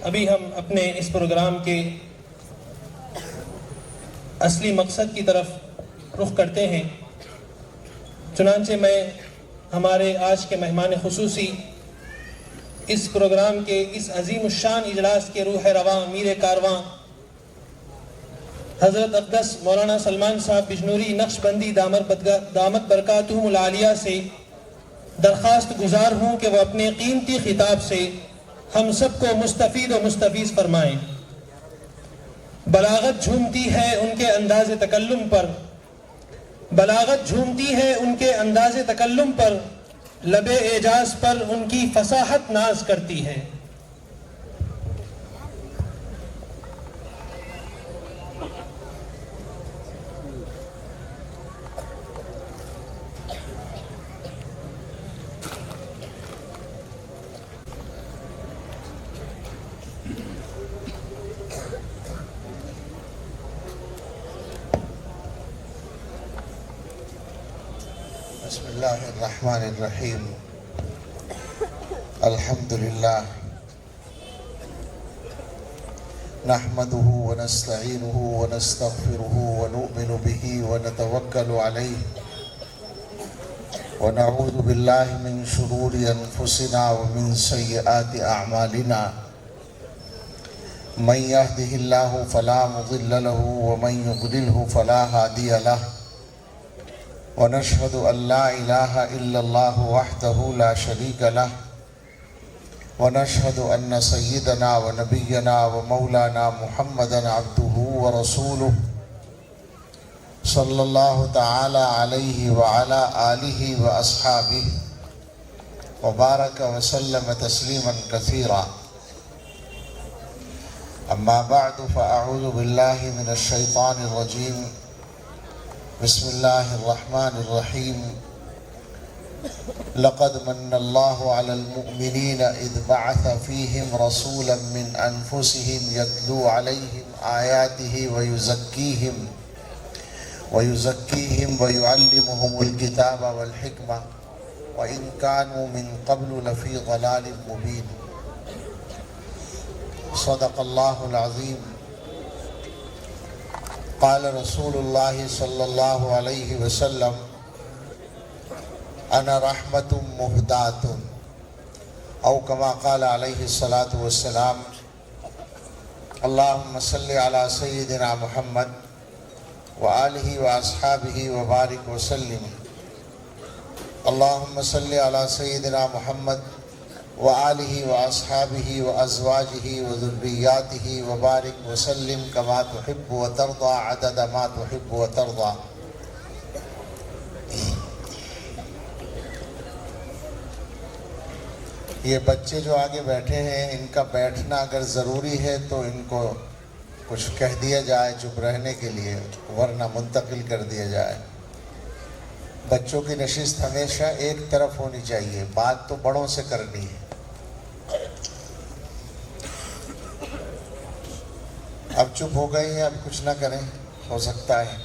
ابھی ہم اپنے اس پروگرام کے اصلی مقصد کی طرف رخ کرتے ہیں۔ چنانچہ میں ہمارے آج کے مہمان خصوصی اس پروگرام کے اس عظیم الشان اجلاس کے روح رواں میر کارواں حضرت اقدس مولانا سلمان صاحب بجنوری نقشبندی دامت برکاتہم العالیہ سے درخواست گزار ہوں کہ وہ اپنے قیمتی خطاب سے ہم سب کو مستفید و مستفیض فرمائیں۔ بلاغت جھومتی ہے ان کے انداز تکلم پر، بلاغت جھومتی ہے ان کے انداز تکلم پر، لب اعجاز پر ان کی فصاحت ناز کرتی ہے۔ بسم اللہ الرحمن الرحیم۔ الحمدللہ نحمده ونستعینه ونستغفره ونؤمن به ونتوکل علیہ ونعوذ باللہ من شرور انفسنا ومن سیئات اعمالنا من یهده اللہ فلا مضل له ومن یضلل فلا ہادی له ونشهد أن لا إله إلا الله وحده لا شريك له ونشهد أن سيدنا ونبينا ومولانا محمدا عبده ورسوله صلى الله تعالى عليه وعلى آله وأصحابه وبارك وسلم تسليما كثيرا. أما بعد فأعوذ بالله من الشيطان الرجيم. بسم اللہ الرحمن الرحیم. لقد من اللہ علی المؤمنین اذ بعث فیہم رسولا من انفسہم یتلو علیہم آیاتہ ویزکیہم ویعلمہم الکتاب والحکمہ وإن كانوا من قبل لفی ضلال مبین. صدق اللہ العظیم. قال رسول اللہ صلی اللہ علیہ وسلم انا رحمت مہدات او کما قال علیہ الصلاة والسلام. اللہم صلی علی سیدنا محمد وآلہ واصحابہ وبارک وسلم. اللہم صلی علی سیدنا محمد وآلہ واصحابہ وازواجہ وذریاتہ وبارک وسلم کما تحب وترضى عدد ما تحب وترضى. یہ بچے جو آگے بیٹھے ہیں ان کا بیٹھنا اگر ضروری ہے تو ان کو کچھ کہہ دیا جائے چپ رہنے کے لیے، ورنہ منتقل کر دیا جائے. بچوں کی نشست ہمیشہ ایک طرف ہونی چاہیے، بات تو بڑوں سے کرنی ہے. اب چپ ہو گئے ہیں، اب کچھ نہ کریں، ہو سکتا ہے.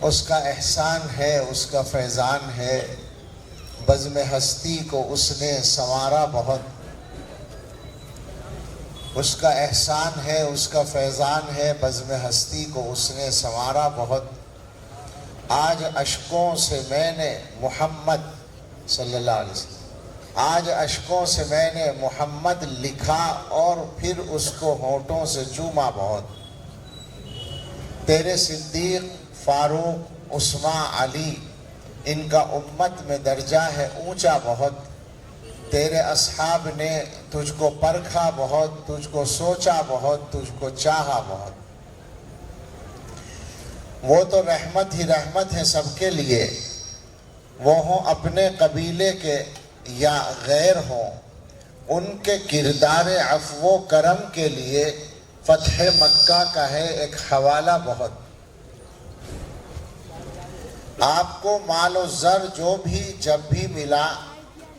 اس کا احسان ہے، اس کا فیضان ہے، بزم ہستی کو اس نے سنوارا بہت. اس کا احسان ہے، اس کا فیضان ہے، بزم ہستی کو اس نے سنوارا بہت. آج اشکوں سے میں نے محمد صلی اللہ علیہ وسلم، آج اشکوں سے میں نے محمد لکھا اور پھر اس کو ہونٹوں سے چوما بہت. تیرے صدیق، فاروق، عثمان، علی، ان کا امت میں درجہ ہے اونچا بہت. تیرے اصحاب نے تجھ کو پرکھا بہت، تجھ کو سوچا بہت، تجھ کو چاہا بہت. وہ تو رحمت ہی رحمت ہے سب کے لیے، وہ ہوں اپنے قبیلے کے یا غیر ہوں. ان کے کردار عفو و کرم کے لیے فتح مکہ کا ہے ایک حوالہ بہت. آپ کو مال و زر جو بھی جب بھی ملا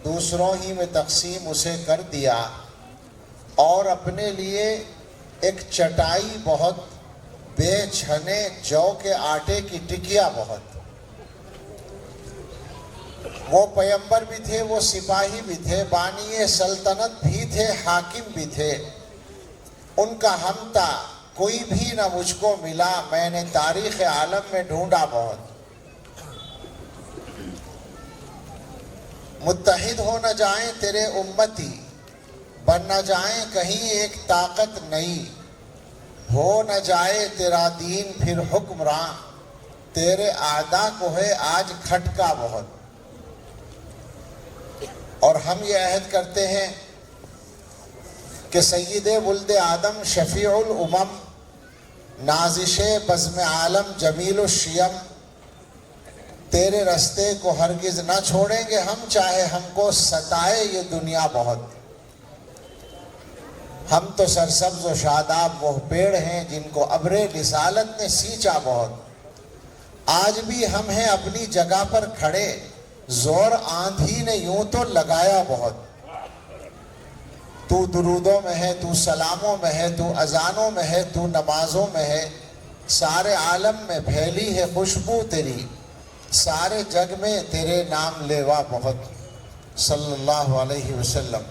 دوسروں ہی میں تقسیم اسے کر دیا، اور اپنے لیے ایک چٹائی بہت، بے چھنے جو کے آٹے کی ٹکیا بہت. وہ پیغمبر بھی تھے، وہ سپاہی بھی تھے، بانی سلطنت بھی تھے، حاکم بھی تھے، ان کا ہم تھا، کوئی بھی نہ مجھ کو ملا، میں نے تاریخ عالم میں ڈھونڈا بہت۔ متحد ہو نہ جائیں تیرے امتی، بن نہ جائیں کہیں ایک طاقت نئی، ہو نہ جائے تیرا دین پھر حکمراں، تیرے اعداء کو ہے آج کھٹکا بہت۔ اور ہم یہ عہد کرتے ہیں کہ سید ولد آدم شفیع الامم، نازش بزم عالم جمیل الشیم، تیرے رستے کو ہرگز نہ چھوڑیں گے ہم، چاہے ہم کو ستائے یہ دنیا بہت۔ ہم تو سرسبز و شاداب وہ پیڑ ہیں جن کو ابر رسالت نے سینچا بہت۔ آج بھی ہم ہیں اپنی جگہ پر کھڑے، زور آندھی نے یوں تو لگایا بہت۔ تو درودوں میں ہے، تو سلاموں میں ہے، تو اذانوں میں ہے، تو نمازوں میں ہے، سارے عالم میں پھیلی ہے خوشبو تیری، سارے جگ میں تیرے نام لیوا بہت، صلی اللہ علیہ وسلم۔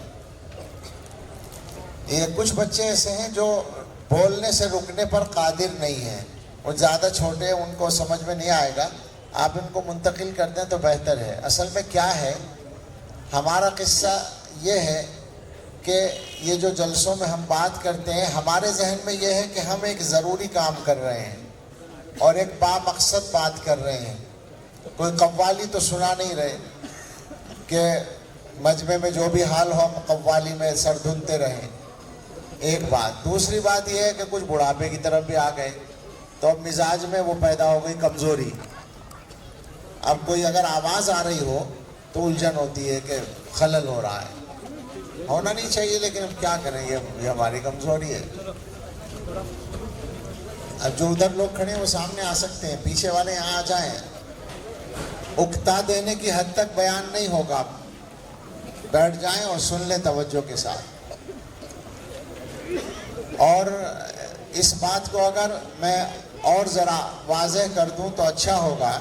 یہ کچھ بچے ایسے ہیں جو بولنے سے رکنے پر قادر نہیں ہیں، وہ زیادہ چھوٹے ہیں، ان کو سمجھ میں نہیں آئے گا، آپ ان کو منتقل کر دیں تو بہتر ہے۔ اصل میں کیا ہے، ہمارا قصہ یہ ہے کہ یہ جو جلسوں میں ہم بات کرتے ہیں، ہمارے ذہن میں یہ ہے کہ ہم ایک ضروری کام کر رہے ہیں اور ایک بامقصد بات کر رہے ہیں، کوئی قوالی تو سنا نہیں رہے کہ مجمع میں جو بھی حال ہو ہم قوالی میں سر دھنتے رہیں، ایک بات۔ دوسری بات یہ ہے کہ کچھ بڑھاپے کی طرف بھی آ گئے تو اب مزاج میں وہ پیدا ہو گئی کمزوری، اب کوئی اگر آواز آ رہی ہو تو الجھن ہوتی ہے کہ خلل ہو رہا ہے، ہونا نہیں چاہیے لیکن اب کیا کریں، یہ ہماری کمزوری ہے۔ اب جو ادھر لوگ کھڑے ہیں وہ سامنے آ سکتے ہیں، پیچھے والے یہاں آ جائیں، اکتا دینے کی حد تک بیان نہیں ہوگا، بیٹھ جائیں اور سن لیں توجہ کے ساتھ۔ اور اس بات کو اگر میں اور ذرا واضح کر دوں تو اچھا ہوگا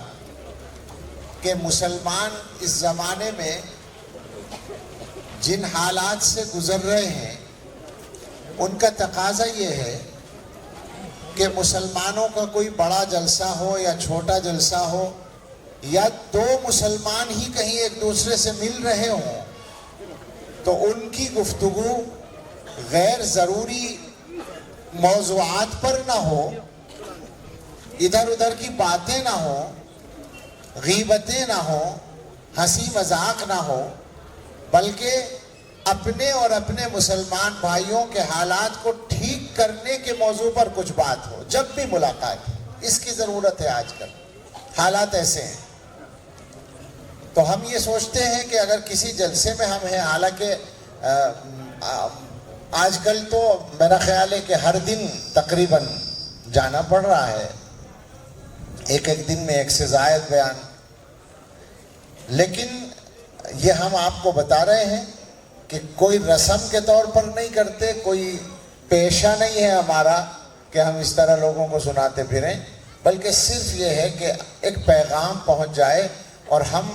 کہ مسلمان اس زمانے میں جن حالات سے گزر رہے ہیں ان کا تقاضا یہ ہے کہ مسلمانوں کا کوئی بڑا جلسہ ہو یا چھوٹا جلسہ ہو یا دو مسلمان ہی کہیں ایک دوسرے سے مل رہے ہوں تو ان کی گفتگو غیر ضروری موضوعات پر نہ ہو، ادھر ادھر کی باتیں نہ ہوں، غیبتیں نہ ہوں، ہنسی مذاق نہ ہو، بلکہ اپنے اور اپنے مسلمان بھائیوں کے حالات کو ٹھیک کرنے کے موضوع پر کچھ بات ہو جب بھی ملاقات ہے۔ اس کی ضرورت ہے، آج کل حالات ایسے ہیں۔ تو ہم یہ سوچتے ہیں کہ اگر کسی جلسے میں ہم ہیں، حالانکہ آج کل تو میرا خیال ہے کہ ہر دن تقریباً جانا پڑ رہا ہے، ایک ایک دن میں ایک سے زائد بیان، لیکن یہ ہم آپ کو بتا رہے ہیں کہ کوئی رسم کے طور پر نہیں کرتے، کوئی پیشہ نہیں ہے ہمارا کہ ہم اس طرح لوگوں کو سناتے پھریں، بلکہ صرف یہ ہے کہ ایک پیغام پہنچ جائے اور ہم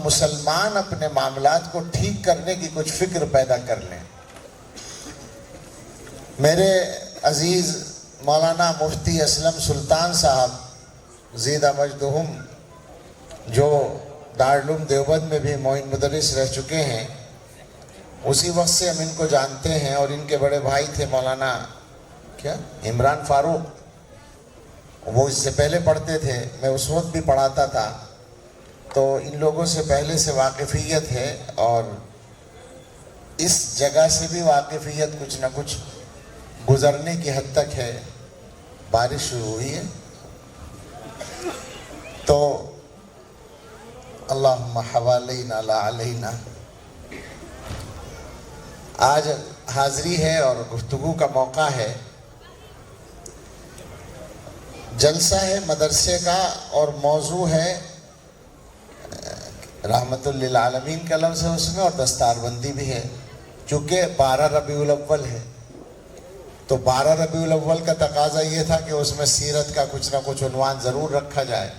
مسلمان اپنے معاملات کو ٹھیک کرنے کی کچھ فکر پیدا کر لیں۔ میرے عزیز مولانا مفتی اسلم سلطان صاحب زیدہ مجدہم، جو دارالعلوم دیوبند میں بھی معین مدرس رہ چکے ہیں، اسی وقت سے ہم ان کو جانتے ہیں، اور ان کے بڑے بھائی تھے مولانا عمران فاروق، وہ اس سے پہلے پڑھتے تھے، میں اس وقت بھی پڑھاتا تھا، تو ان لوگوں سے پہلے سے واقفیت ہے اور اس جگہ سے بھی واقفیت کچھ نہ کچھ گزرنے کی حد تک ہے۔ بارش شروع ہوئی ہے تو اللہم حوالینا لا علینا، آج حاضری ہے اور گفتگو کا موقع ہے، جلسہ ہے مدرسے کا، اور موضوع ہے رحمت للعالمین کا لفظ ہے اس میں، اور دستار بندی بھی ہے، چونکہ 12 ربیع الاول ہے تو 12 ربیع الاول کا تقاضا یہ تھا کہ اس میں سیرت کا کچھ نہ کچھ عنوان ضرور رکھا جائے،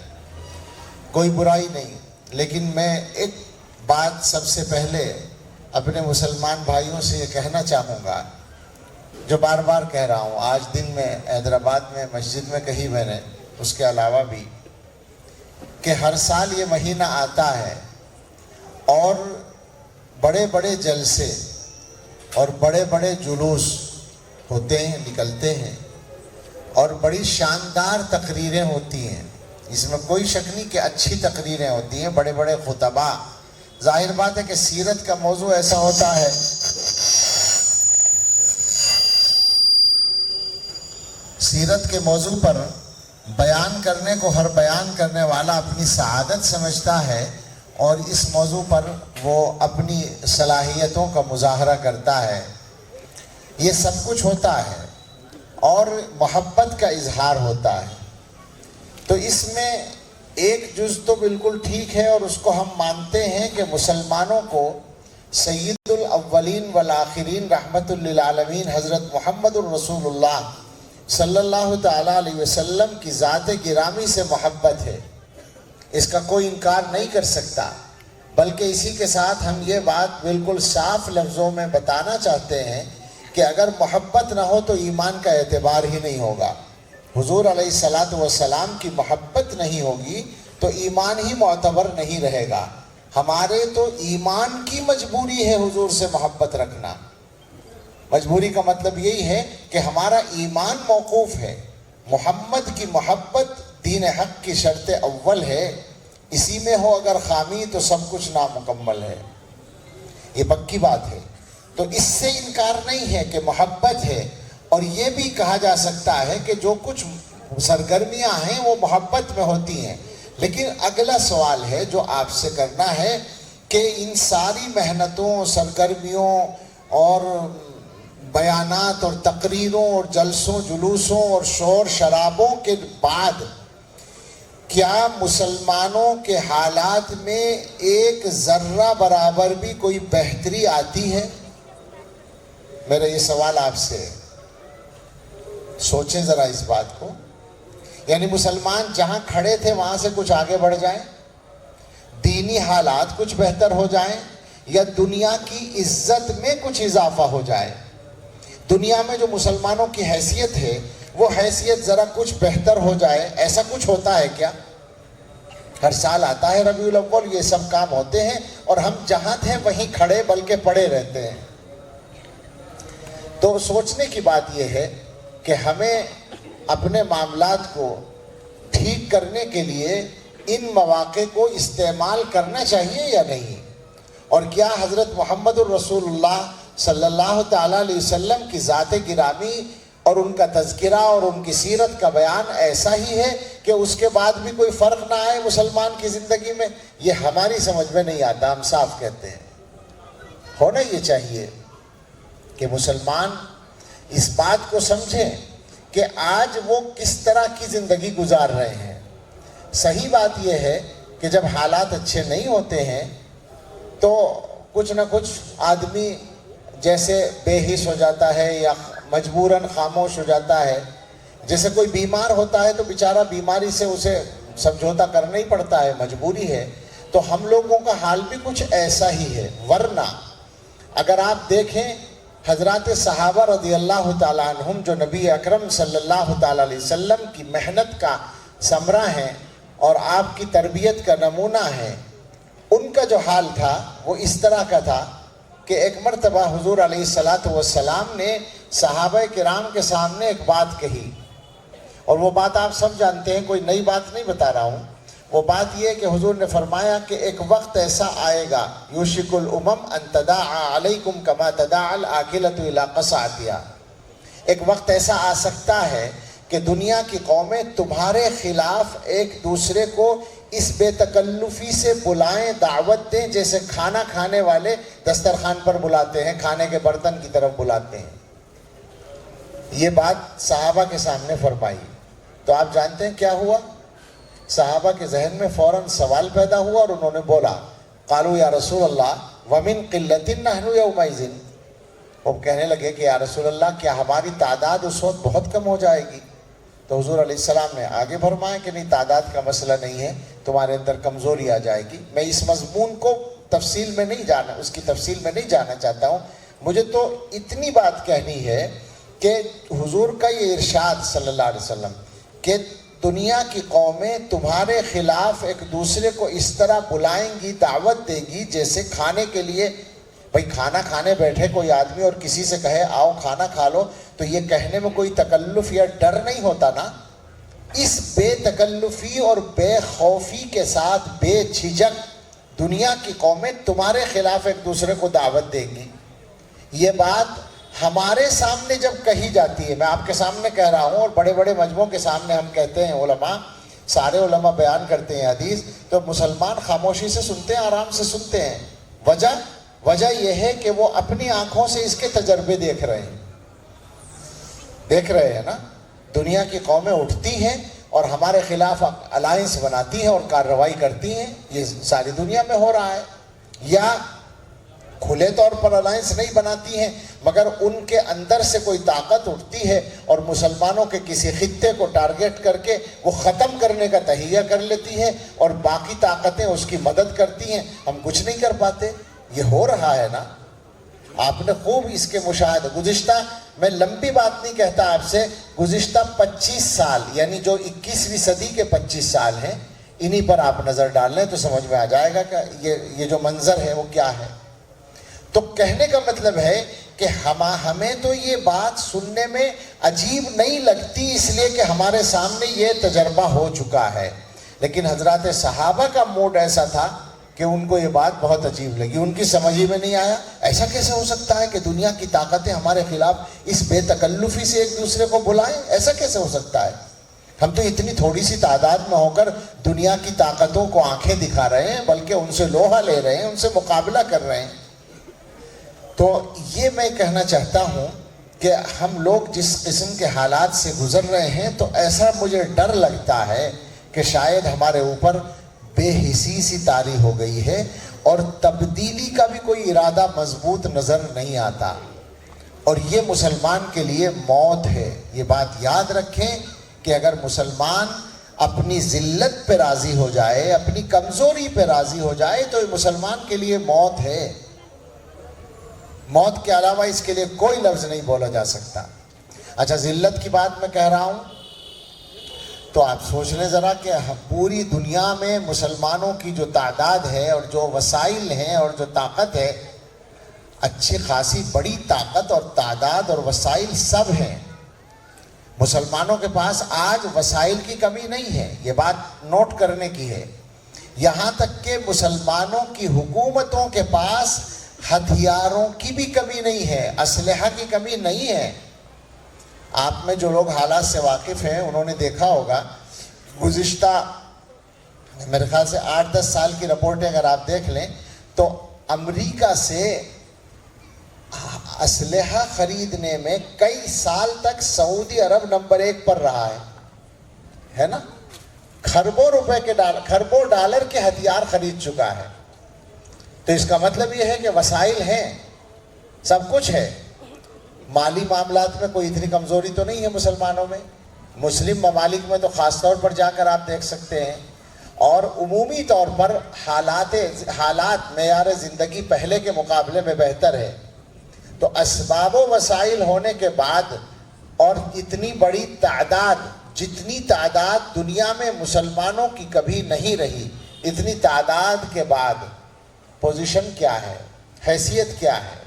کوئی برائی نہیں، لیکن میں ایک بات سب سے پہلے اپنے مسلمان بھائیوں سے یہ کہنا چاہوں گا، جو بار بار کہہ رہا ہوں، آج دن میں حیدرآباد میں مسجد میں کہی میں نے، اس کے علاوہ بھی، کہ ہر سال یہ مہینہ آتا ہے اور بڑے بڑے جلسے اور بڑے بڑے جلوس ہوتے ہیں، نکلتے ہیں، اور بڑی شاندار تقریریں ہوتی ہیں، اس میں کوئی شک نہیں کہ اچھی تقریریں ہوتی ہیں، بڑے بڑے خطباء. ظاہر بات ہے کہ سیرت کا موضوع ایسا ہوتا ہے، سیرت کے موضوع پر بیان کرنے کو ہر بیان کرنے والا اپنی سعادت سمجھتا ہے، اور اس موضوع پر وہ اپنی صلاحیتوں کا مظاہرہ کرتا ہے. یہ سب کچھ ہوتا ہے اور محبت کا اظہار ہوتا ہے. تو اس میں ایک جز تو بالکل ٹھیک ہے، اور اس کو ہم مانتے ہیں کہ مسلمانوں کو سید الاولین والآخرین رحمت للعالمین حضرت محمد الرسول اللہ صلی اللہ تعالیٰ علیہ وسلم کی ذات گرامی سے محبت ہے. اس کا کوئی انکار نہیں کر سکتا، بلکہ اسی کے ساتھ ہم یہ بات بالکل صاف لفظوں میں بتانا چاہتے ہیں کہ اگر محبت نہ ہو تو ایمان کا اعتبار ہی نہیں ہوگا. حضور علیہ الصلاۃ والسلام کی محبت نہیں ہوگی تو ایمان ہی معتبر نہیں رہے گا. ہمارے تو ایمان کی مجبوری ہے حضور سے محبت رکھنا. مجبوری کا مطلب یہی ہے کہ ہمارا ایمان موقوف ہے. محمد کی محبت دین حق کی شرط اول ہے، اسی میں ہو اگر خامی تو سب کچھ نامکمل ہے. یہ پکی بات ہے. تو اس سے انکار نہیں ہے کہ محبت ہے، اور یہ بھی کہا جا سکتا ہے کہ جو کچھ سرگرمیاں ہیں وہ محبت میں ہوتی ہیں. لیکن اگلا سوال ہے جو آپ سے کرنا ہے کہ ان ساری محنتوں، سرگرمیوں اور بیانات اور تقریروں اور جلسوں جلوسوں اور شور شرابوں کے بعد کیا مسلمانوں کے حالات میں ایک ذرہ برابر بھی کوئی بہتری آتی ہے؟ میرا یہ سوال آپ سے ہے. سوچیں ذرا اس بات کو. یعنی مسلمان جہاں کھڑے تھے وہاں سے کچھ آگے بڑھ جائیں، دینی حالات کچھ بہتر ہو جائیں، یا دنیا کی عزت میں کچھ اضافہ ہو جائے. دنیا میں جو مسلمانوں کی حیثیت ہے وہ حیثیت ذرا کچھ بہتر ہو جائے، ایسا کچھ ہوتا ہے کیا؟ ہر سال آتا ہے ربیع الاول، یہ سب کام ہوتے ہیں، اور ہم جہاں تھے وہیں کھڑے بلکہ پڑے رہتے ہیں. تو سوچنے کی بات یہ ہے کہ ہمیں اپنے معاملات کو ٹھیک کرنے کے لیے ان مواقع کو استعمال کرنا چاہیے یا نہیں؟ اور کیا حضرت محمد الرسول اللہ صلی اللہ تعالیٰ علیہ وسلم کی ذات گرامی اور ان کا تذکرہ اور ان کی سیرت کا بیان ایسا ہی ہے کہ اس کے بعد بھی کوئی فرق نہ آئے مسلمان کی زندگی میں؟ یہ ہماری سمجھ میں نہیں آتا. ہم صاف کہتے ہیں ہونا یہ چاہیے کہ مسلمان اس بات کو سمجھیں کہ آج وہ کس طرح کی زندگی گزار رہے ہیں. صحیح بات یہ ہے کہ جب حالات اچھے نہیں ہوتے ہیں تو کچھ نہ کچھ آدمی جیسے بے حس ہو جاتا ہے یا مجبوراً خاموش ہو جاتا ہے. جیسے کوئی بیمار ہوتا ہے تو بیچارہ بیماری سے اسے سمجھوتا کرنا ہی پڑتا ہے، مجبوری ہے. تو ہم لوگوں کا حال بھی کچھ ایسا ہی ہے. ورنہ اگر آپ دیکھیں حضرات صحابہ رضی اللہ تعالیٰ عنہم جو نبی اکرم صلی اللہ تعالیٰ علیہ وسلم کی محنت کا ثمرہ ہیں اور آپ کی تربیت کا نمونہ ہیں، ان کا جو حال تھا وہ اس طرح کا تھا کہ ایک مرتبہ حضور علیہ السلام نے صحابہ کرام کے سامنے ایک بات کہی، اور وہ بات آپ سب جانتے ہیں، کوئی نئی بات نہیں بتا رہا ہوں. وہ بات یہ کہ حضور نے فرمایا کہ ایک وقت ایسا آئے گا یوشک الامم ان تداعى علیکم کما تداعى الآکلۃ الی قصعتها. ایک وقت ایسا آ سکتا ہے کہ دنیا کی قومیں تمہارے خلاف ایک دوسرے کو اس بے تکلفی سے بلائیں، دعوت دیں، جیسے کھانا کھانے والے دسترخوان پر بلاتے ہیں، کھانے کے برتن کی طرف بلاتے ہیں. یہ بات صحابہ کے سامنے فرمائی. تو آپ جانتے ہیں کیا ہوا؟ صحابہ کے ذہن میں فوراً سوال پیدا ہوا اور انہوں نے بولا، قالوا یا رسول اللہ ومن قلۃ نحن یومئذ. وہ کہنے لگے کہ یا رسول اللہ کیا ہماری تعداد اس وقت بہت کم ہو جائے گی؟ تو حضور علیہ السلام نے آگے فرمایا کہ نہیں، تعداد کا مسئلہ نہیں ہے، تمہارے اندر کمزوری آ جائے گی. میں اس مضمون کو تفصیل میں نہیں جانا، اس کی تفصیل میں نہیں جانا چاہتا ہوں. مجھے تو اتنی بات کہنی ہے کہ حضور کا یہ ارشاد صلی اللہ علیہ وسلم کہ دنیا کی قومیں تمہارے خلاف ایک دوسرے کو اس طرح بلائیں گی، دعوت دے گی، جیسے کھانے کے لیے بھئی کھانا کھانے بیٹھے کوئی آدمی اور کسی سے کہے آؤ کھانا کھا لو، تو یہ کہنے میں کوئی تکلف یا ڈر نہیں ہوتا نا. اس بے تکلفی اور بے خوفی کے ساتھ بے جھجک دنیا کی قومیں تمہارے خلاف ایک دوسرے کو دعوت دیں گی. یہ بات ہمارے سامنے جب کہی جاتی ہے، میں آپ کے سامنے کہہ رہا ہوں اور بڑے بڑے مجمعوں کے سامنے ہم کہتے ہیں، علماء سارے علماء بیان کرتے ہیں حدیث، تو مسلمان خاموشی سے سنتے ہیں، آرام سے سنتے ہیں. وجہ یہ ہے کہ وہ اپنی آنکھوں سے اس کے تجربے دیکھ رہے ہیں نا. دنیا کی قومیں اٹھتی ہیں اور ہمارے خلاف الائنس بناتی ہیں اور کارروائی کرتی ہیں. یہ ساری دنیا میں ہو رہا ہے. یا کھلے طور پر الائنس نہیں بناتی ہیں، مگر ان کے اندر سے کوئی طاقت اٹھتی ہے اور مسلمانوں کے کسی خطے کو ٹارگٹ کر کے وہ ختم کرنے کا تہیہ کر لیتی ہے اور باقی طاقتیں اس کی مدد کرتی ہیں. ہم کچھ نہیں کر پاتے. یہ ہو رہا ہے نا. آپ نے خوب اس کے مشاہدہ، گزشتہ، میں لمبی بات نہیں کہتا آپ سے، گزشتہ 25 سال یعنی جو 21ویں صدی کے 25 سال ہیں، انہی پر آپ نظر ڈال لیں تو سمجھ میں آ جائے گا کہ یہ جو منظر ہے وہ کیا ہے. تو کہنے کا مطلب ہے کہ ہمیں تو یہ بات سننے میں عجیب نہیں لگتی، اس لیے کہ ہمارے سامنے یہ تجربہ ہو چکا ہے. لیکن حضرات صحابہ کا موڈ ایسا تھا کہ ان کو یہ بات بہت عجیب لگی. ان کی سمجھ ہی میں نہیں آیا ایسا کیسے ہو سکتا ہے کہ دنیا کی طاقتیں ہمارے خلاف اس بے تکلفی سے ایک دوسرے کو بلائیں. ایسا کیسے ہو سکتا ہے؟ ہم تو اتنی تھوڑی سی تعداد میں ہو کر دنیا کی طاقتوں کو آنکھیں دکھا رہے ہیں، بلکہ ان سے لوہا لے رہے ہیں، ان سے مقابلہ کر رہے ہیں. تو یہ میں کہنا چاہتا ہوں کہ ہم لوگ جس قسم کے حالات سے گزر رہے ہیں، تو ایسا مجھے ڈر لگتا ہے کہ شاید ہمارے اوپر بے حسی سی طاری ہو گئی ہے اور تبدیلی کا بھی کوئی ارادہ مضبوط نظر نہیں آتا. اور یہ مسلمان کے لیے موت ہے. یہ بات یاد رکھیں کہ اگر مسلمان اپنی ذلت پہ راضی ہو جائے، اپنی کمزوری پہ راضی ہو جائے، تو یہ مسلمان کے لیے موت ہے. موت کے علاوہ اس کے لیے کوئی لفظ نہیں بولا جا سکتا. اچھا، ذلت کی بات میں کہہ رہا ہوں تو آپ سوچ لیں ذرا کہ پوری دنیا میں مسلمانوں کی جو تعداد ہے اور جو وسائل ہیں اور جو طاقت ہے، اچھی خاصی بڑی طاقت اور تعداد اور وسائل سب ہیں. مسلمانوں کے پاس آج وسائل کی کمی نہیں ہے، یہ بات نوٹ کرنے کی ہے. یہاں تک کہ مسلمانوں کی حکومتوں کے پاس ہتھیاروں کی بھی کمی نہیں ہے، اسلحہ کی کمی نہیں ہے. آپ میں جو لوگ حالات سے واقف ہیں انہوں نے دیکھا ہوگا، گزشتہ میرے خیال سے 8-10 سال کی رپورٹیں اگر آپ دیکھ لیں تو امریکہ سے اسلحہ خریدنے میں کئی سال تک سعودی عرب نمبر 1 پر رہا ہے نا. کھربوں ڈالر کے ہتھیار خرید چکا ہے. تو اس کا مطلب یہ ہے کہ وسائل ہیں، سب کچھ ہے. مالی معاملات میں کوئی اتنی کمزوری تو نہیں ہے مسلمانوں میں. مسلم ممالک میں تو خاص طور پر جا کر آپ دیکھ سکتے ہیں. اور عمومی طور پر حالات معیار زندگی پہلے کے مقابلے میں بہتر ہے. تو اسباب و وسائل ہونے کے بعد اور اتنی بڑی تعداد، جتنی تعداد دنیا میں مسلمانوں کی کبھی نہیں رہی، اتنی تعداد کے بعد پوزیشن کیا ہے، حیثیت کیا ہے؟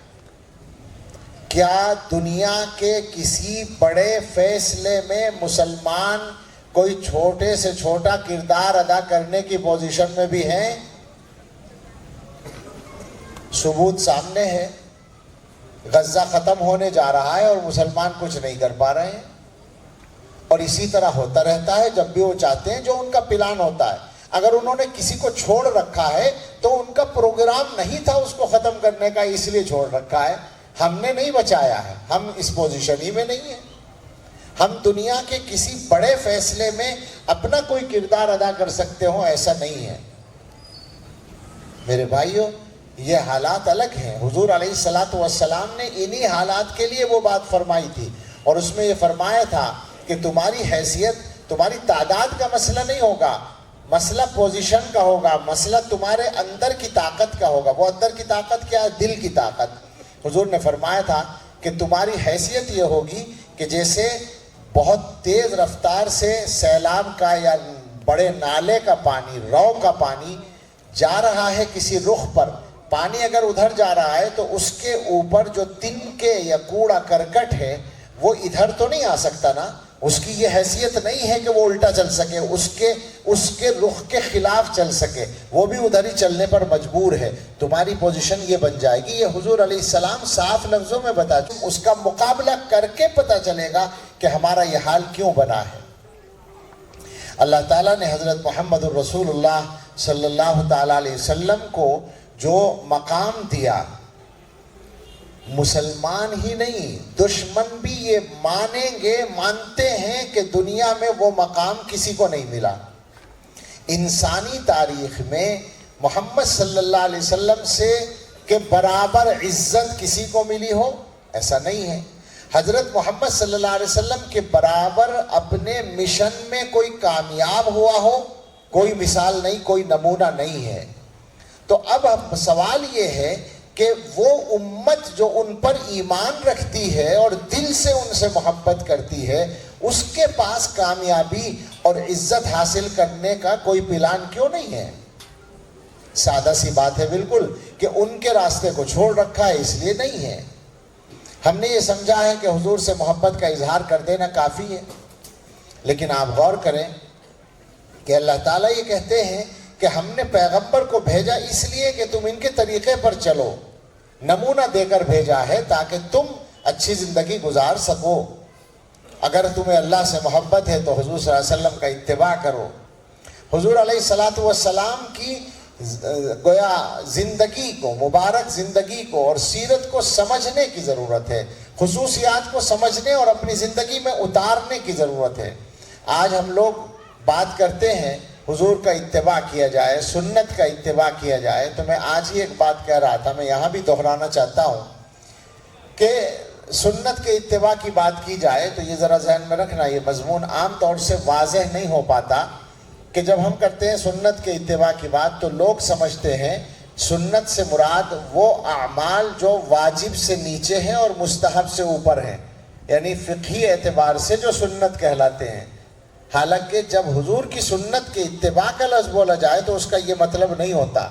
کیا دنیا کے کسی بڑے فیصلے میں مسلمان کوئی چھوٹے سے چھوٹا کردار ادا کرنے کی پوزیشن میں بھی ہیں؟ ثبوت سامنے ہے. غزہ ختم ہونے جا رہا ہے اور مسلمان کچھ نہیں کر پا رہے ہیں. اور اسی طرح ہوتا رہتا ہے جب بھی وہ چاہتے ہیں، جو ان کا پلان ہوتا ہے. اگر انہوں نے کسی کو چھوڑ رکھا ہے تو ان کا پروگرام نہیں تھا اس کو ختم کرنے کا، اس لیے چھوڑ رکھا ہے. ہم نے نہیں بچایا ہے، ہم اس پوزیشن ہی میں نہیں ہیں. ہم دنیا کے کسی بڑے فیصلے میں اپنا کوئی کردار ادا کر سکتے ہوں، ایسا نہیں ہے. میرے بھائیوں، یہ حالات الگ ہیں. حضور علیہ الصلاۃ والسلام نے انہی حالات کے لیے وہ بات فرمائی تھی، اور اس میں یہ فرمایا تھا کہ تمہاری حیثیت، تمہاری تعداد کا مسئلہ نہیں ہوگا، مسئلہ پوزیشن کا ہوگا، مسئلہ تمہارے اندر کی طاقت کا ہوگا۔ وہ اندر کی طاقت کیا ہے؟ دل کی طاقت۔ حضور نے فرمایا تھا کہ تمہاری حیثیت یہ ہوگی کہ جیسے بہت تیز رفتار سے سیلاب کا یا بڑے نالے کا پانی، رو کا پانی جا رہا ہے کسی رخ پر، پانی اگر ادھر جا رہا ہے تو اس کے اوپر جو تنکے یا کوڑا کرکٹ ہے وہ ادھر تو نہیں آ سکتا نا، اس کی یہ حیثیت نہیں ہے کہ وہ الٹا چل سکے، اس کے رخ کے خلاف چل سکے، وہ بھی ادھر ہی چلنے پر مجبور ہے۔ تمہاری پوزیشن یہ بن جائے گی۔ یہ حضور علیہ السلام صاف لفظوں میں بتا چکے، اس کا مقابلہ کر کے پتہ چلے گا کہ ہمارا یہ حال کیوں بنا ہے۔ اللہ تعالیٰ نے حضرت محمد الرسول اللہ صلی اللہ تعالیٰ علیہ وسلم کو جو مقام دیا، مسلمان ہی نہیں دشمن بھی یہ مانیں گے، مانتے ہیں کہ دنیا میں وہ مقام کسی کو نہیں ملا۔ انسانی تاریخ میں محمد صلی اللہ علیہ وسلم سے کہ برابر عزت کسی کو ملی ہو ایسا نہیں ہے۔ حضرت محمد صلی اللہ علیہ وسلم کے برابر اپنے مشن میں کوئی کامیاب ہوا ہو کوئی مثال نہیں، کوئی نمونہ نہیں ہے۔ تو اب سوال یہ ہے کہ وہ امت جو ان پر ایمان رکھتی ہے اور دل سے ان سے محبت کرتی ہے، اس کے پاس کامیابی اور عزت حاصل کرنے کا کوئی پلان کیوں نہیں ہے؟ سادہ سی بات ہے بالکل کہ ان کے راستے کو چھوڑ رکھا ہے، اس لیے نہیں ہے۔ ہم نے یہ سمجھا ہے کہ حضور سے محبت کا اظہار کر دینا کافی ہے، لیکن آپ غور کریں کہ اللہ تعالیٰ یہ کہتے ہیں کہ ہم نے پیغمبر کو بھیجا اس لیے کہ تم ان کے طریقے پر چلو، نمونہ دے کر بھیجا ہے تاکہ تم اچھی زندگی گزار سکو۔ اگر تمہیں اللہ سے محبت ہے تو حضور صلی اللہ علیہ وسلم کا اتباع کرو۔ حضور علیہ السلام کی گویا زندگی کو، مبارک زندگی کو اور سیرت کو سمجھنے کی ضرورت ہے، خصوصیات کو سمجھنے اور اپنی زندگی میں اتارنے کی ضرورت ہے۔ آج ہم لوگ بات کرتے ہیں حضور کا اتباع کیا جائے، سنت کا اتباع کیا جائے، تو میں آج ہی ایک بات کہہ رہا تھا، میں یہاں بھی دہرانا چاہتا ہوں کہ سنت کے اتباع کی بات کی جائے تو یہ ذرا ذہن میں رکھنا، یہ مضمون عام طور سے واضح نہیں ہو پاتا کہ جب ہم کرتے ہیں سنت کے اتباع کی بات تو لوگ سمجھتے ہیں سنت سے مراد وہ اعمال جو واجب سے نیچے ہیں اور مستحب سے اوپر ہیں، یعنی فقہی اعتبار سے جو سنت کہلاتے ہیں۔ حالانکہ جب حضور کی سنت کے اتباع کا لفظ بولا جائے تو اس کا یہ مطلب نہیں ہوتا،